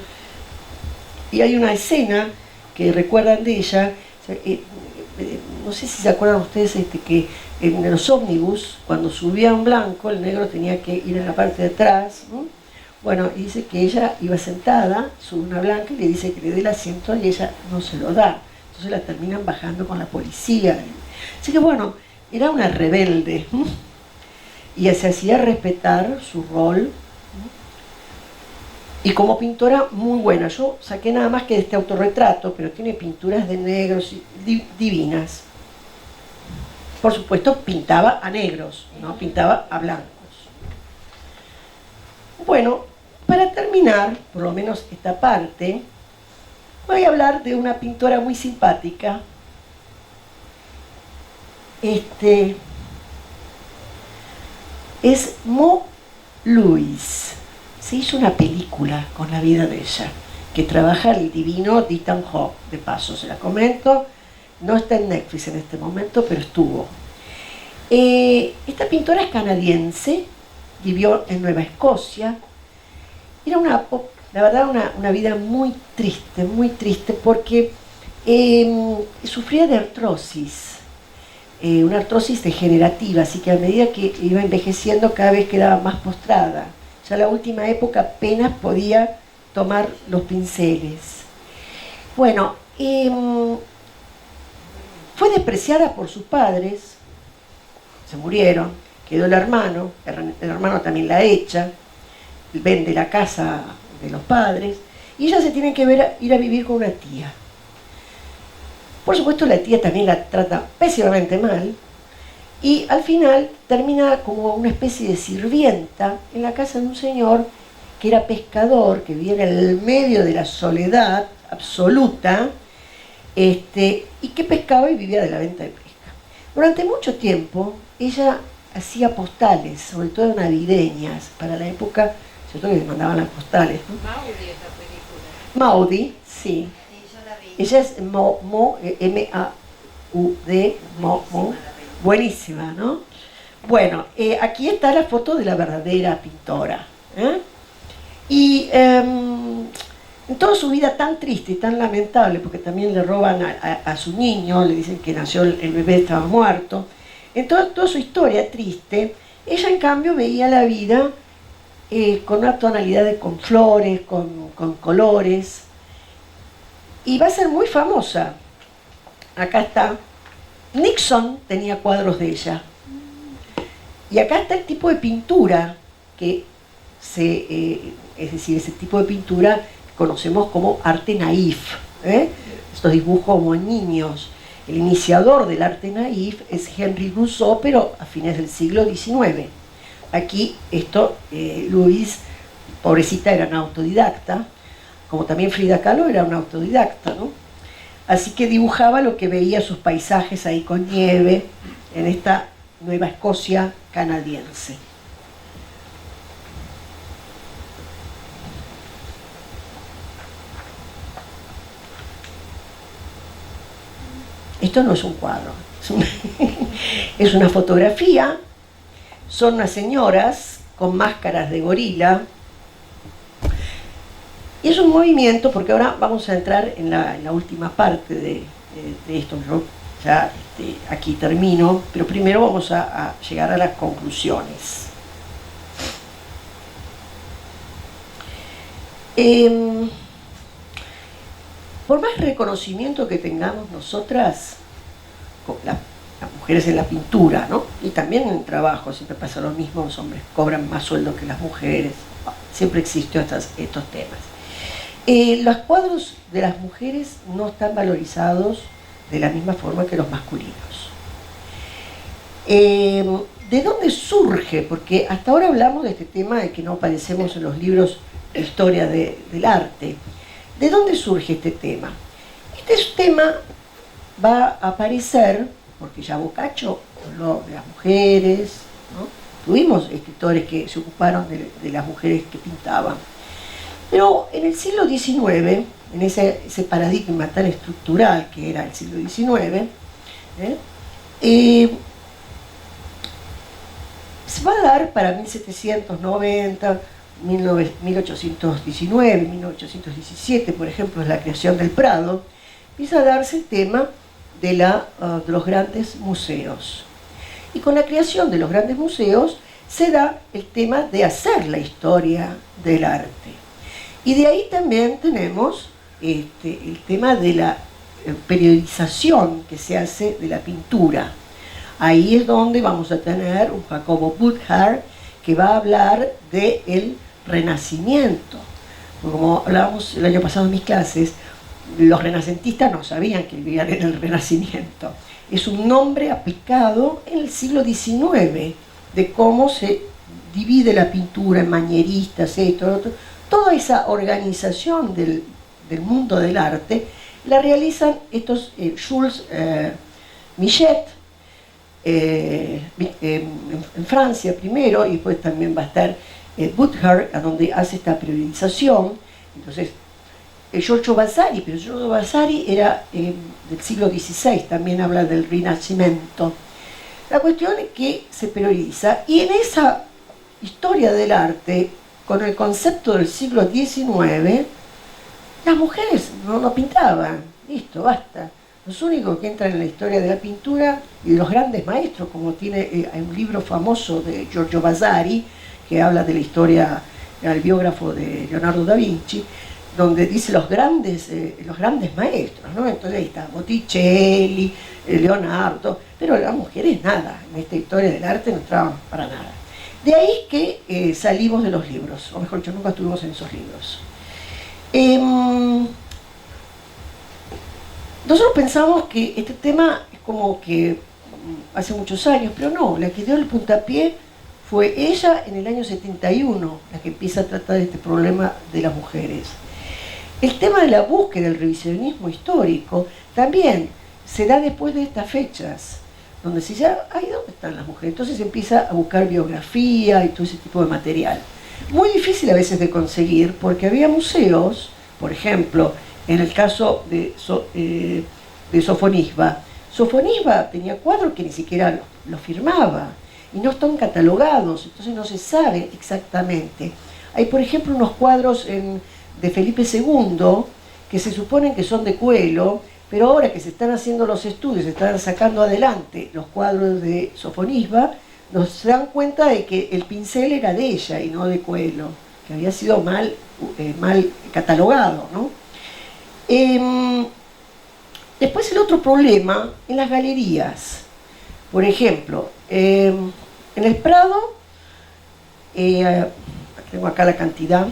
y hay una escena que recuerdan de ella, no sé si se acuerdan ustedes que en los ómnibus, cuando subía un blanco, el negro tenía que ir en la parte de atrás, ¿no? Bueno, y dice que ella iba sentada, sube una blanca y le dice que le dé el asiento y ella no se lo da. Entonces la terminan bajando con la policía. Así que bueno, era una rebelde y se hacía respetar su rol y como pintora muy buena. Yo saqué nada más que de este autorretrato, pero tiene pinturas de negros divinas. Por supuesto pintaba a negros, no pintaba a blancos. Bueno, para terminar, por lo menos esta parte, voy a hablar de una pintora muy simpática. Es Mo Louise. Se hizo una película con la vida de ella, que trabaja el divino Ethan Hawke. De paso, se la comento. No está en Netflix en este momento, pero estuvo. Esta pintora es canadiense, vivió en Nueva Escocia. Era la verdad una vida muy triste, porque sufría de artrosis, una artrosis degenerativa, así que a medida que iba envejeciendo cada vez quedaba más postrada. Ya en la última época apenas podía tomar los pinceles. Bueno, fue despreciada por sus padres, se murieron, quedó el hermano también la echa, vende la casa de los padres, y ella se tiene que ir a vivir con una tía. Por supuesto, la tía también la trata pésimamente mal, y al final termina como una especie de sirvienta en la casa de un señor que era pescador, que vivía en el medio de la soledad absoluta, y que pescaba y vivía de la venta de pesca. Durante mucho tiempo, ella hacía postales, sobre todo navideñas, para la época, ¿cierto?, que le mandaban las postales, ¿no? Maudie, esa película. Maudie, sí. Sí, yo la vi. Ella es M-A-U-D, buenísima, ¿no? Bueno, aquí está la foto de la verdadera pintora, ¿eh? Y en toda su vida tan triste y tan lamentable, porque también le roban a su niño, le dicen que nació el bebé, estaba muerto, en toda su historia triste, ella en cambio veía la vida con una tonalidad con flores, con colores, y va a ser muy famosa. Acá está. Nixon tenía cuadros de ella. Y acá está el tipo de pintura que es decir, ese tipo de pintura que conocemos como arte naif, ¿eh? Estos dibujos como niños. El iniciador del arte naif es Henri Rousseau, pero a fines del siglo XIX. Aquí Louise, pobrecita, era una autodidacta, como también Frida Kahlo era una autodidacta, ¿no? Así que dibujaba lo que veía, sus paisajes ahí con nieve, en esta Nueva Escocia canadiense. Esto no es un cuadro, es una fotografía. Son unas señoras con máscaras de gorila. Y es un movimiento, porque ahora vamos a entrar en la última parte de esto. Yo ya aquí termino, pero primero vamos a llegar a las conclusiones. Por más reconocimiento que tengamos nosotras, las mujeres en la pintura, ¿no?, y también en el trabajo, siempre pasa lo mismo, los hombres cobran más sueldo que las mujeres, siempre existió estos temas. Los cuadros de las mujeres no están valorizados de la misma forma que los masculinos. ¿De dónde surge? Porque hasta ahora hablamos de este tema de que no aparecemos en los libros de historia del arte. ¿De dónde surge este tema? Este tema va a aparecer porque ya Boccaccio habló de las mujeres, ¿no? Tuvimos escritores que se ocuparon de las mujeres que pintaban. Pero en el siglo XIX, en ese paradigma tan estructural que era el siglo XIX, se va a dar para 1790, 1819, 1817, por ejemplo, es la creación del Prado, empieza a darse el tema de los grandes museos. Y con la creación de los grandes museos se da el tema de hacer la historia del arte. Y de ahí también tenemos el tema de la periodización que se hace de la pintura. Ahí es donde vamos a tener un Jacobo Burckhardt que va a hablar del Renacimiento. Como hablábamos el año pasado en mis clases, los renacentistas no sabían que vivían en el Renacimiento. Es un nombre aplicado en el siglo XIX de cómo se divide la pintura en manieristas, esto, lo otro. Toda esa organización del mundo del arte la realizan estos Jules Michet, en Francia primero, y después también va a estar Butcher, a donde hace esta priorización. Entonces, Giorgio Vasari, pero Giorgio Vasari era del siglo XVI, también habla del Rinascimento. La cuestión es que se prioriza, y en esa historia del arte, con el concepto del siglo XIX, las mujeres no pintaban, listo, basta. Los únicos que entran en la historia de la pintura y de los grandes maestros, como tiene hay un libro famoso de Giorgio Vasari, que habla de la historia, el biógrafo de Leonardo da Vinci, donde dice los grandes maestros, ¿no? Entonces ahí está Botticelli, Leonardo, pero las mujeres nada, en esta historia del arte no entraban para nada. De ahí que salimos de los libros, o mejor dicho, nunca estuvimos en esos libros. Nosotros pensamos que este tema es como que hace muchos años, pero no, la que dio el puntapié fue ella en el año 71, la que empieza a tratar este problema de las mujeres. El tema de la búsqueda del revisionismo histórico también se da después de estas fechas, donde se dice, ay, ¿dónde están las mujeres? Entonces se empieza a buscar biografía y todo ese tipo de material. Muy difícil a veces de conseguir, porque había museos, por ejemplo, en el caso de Sofonisba. Sofonisba tenía cuadros que ni siquiera los firmaba, y no están catalogados, entonces no se sabe exactamente. Hay, por ejemplo, unos cuadros de Felipe II, que se suponen que son de Coelho, pero ahora que se están haciendo los estudios, se están sacando adelante los cuadros de Sofonisba, nos dan cuenta de que el pincel era de ella y no de Coelho, que había sido mal catalogado, ¿no? Después el otro problema en las galerías. Por ejemplo, en el Prado, tengo acá la cantidad,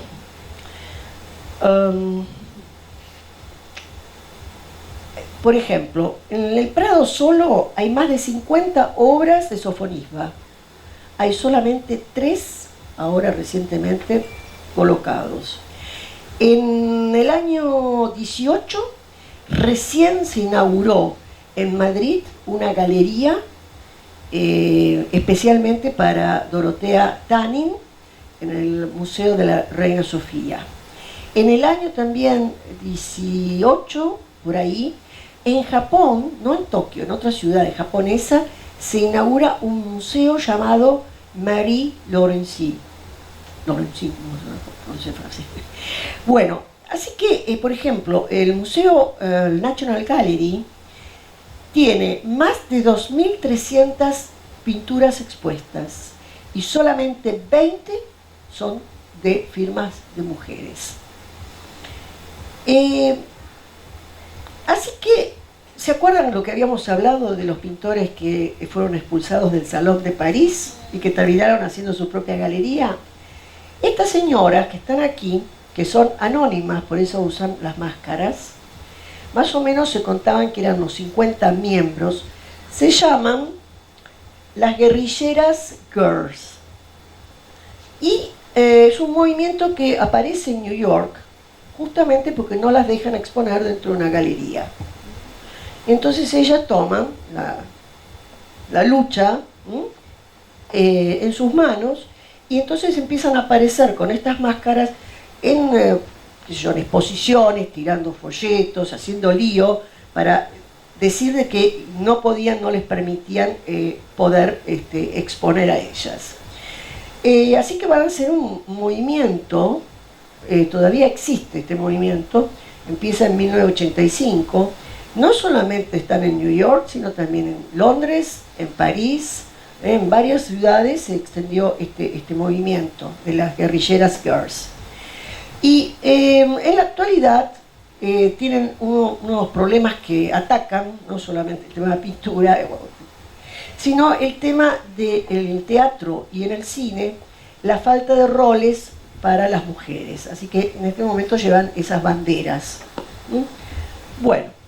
por ejemplo, en el Prado solo hay más de 50 obras de Sofonisba. Hay solamente 3, ahora recientemente, colocados. En el año 18, recién se inauguró en Madrid una galería especialmente para Dorotea Tanin en el Museo de la Reina Sofía. En el año también 18, por ahí, en Japón, no en Tokio, en otra ciudad japonesa, se inaugura un museo llamado Marie Laurencin. Laurencin, no sé francés. Bueno, así que, por ejemplo, el Museo National Gallery tiene más de 2.300 pinturas expuestas y solamente 20 son de firmas de mujeres. Así que, ¿se acuerdan de lo que habíamos hablado de los pintores que fueron expulsados del Salón de París y que terminaron haciendo su propia galería? Estas señoras que están aquí, que son anónimas, por eso usan las máscaras, más o menos se contaban que eran unos 50 miembros, se llaman las Guerrilleras Girls. Y es un movimiento que aparece en New York, justamente porque no las dejan exponer dentro de una galería. Entonces ellas toman la lucha en sus manos, y entonces empiezan a aparecer con estas máscaras en exposiciones, tirando folletos, haciendo lío, para decir de que no podían, no les permitían poder exponer a ellas. Así que van a ser un movimiento, todavía existe este movimiento, empieza en 1985, no solamente están en New York, sino también en Londres, en París, en varias ciudades se extendió este movimiento de las Guerrilleras Girls. Y en la actualidad tienen unos problemas que atacan, no solamente el tema de la pintura, sino el tema del teatro y en el cine, la falta de roles para las mujeres. Así que en este momento llevan esas banderas. Bueno.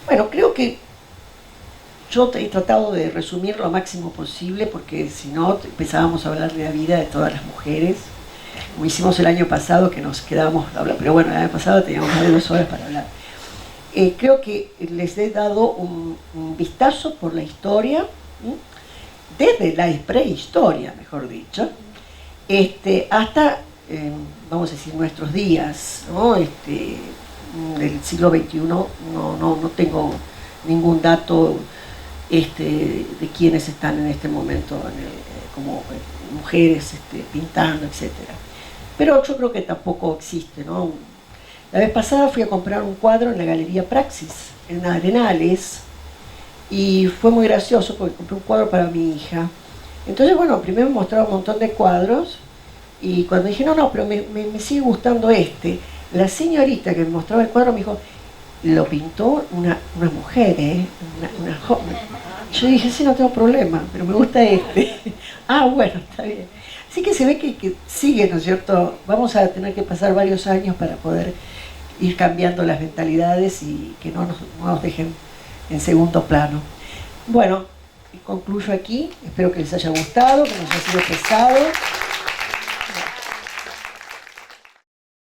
Bueno, creo que yo he tratado de resumir lo máximo posible, porque si no empezábamos a hablar de la vida de todas las mujeres. como hicimos el año pasado, que nos quedábamos a hablar, pero bueno, el año pasado teníamos más de 2 horas para hablar. Creo que les he dado un vistazo por la historia, desde la prehistoria, mejor dicho, hasta, vamos a decir, nuestros días, ¿no? Del siglo XXI. No tengo ningún dato de quienes están en este momento como mujeres pintando, etc. Pero yo creo que tampoco existe, ¿no? La vez pasada fui a comprar un cuadro en la Galería Praxis, en Arenales, y fue muy gracioso porque compré un cuadro para mi hija. Entonces, bueno, primero me mostraba un montón de cuadros, y cuando dije, no, pero me sigue gustando la señorita que me mostraba el cuadro me dijo, lo pintó una mujer, una joven. Yo dije, sí, no tengo problema, pero me gusta Ah, bueno, está bien. Así que se ve que sigue, ¿no es cierto? Vamos a tener que pasar varios años para poder ir cambiando las mentalidades y que no nos dejen en segundo plano. Bueno, concluyo aquí. Espero que les haya gustado, que no haya sido pesado.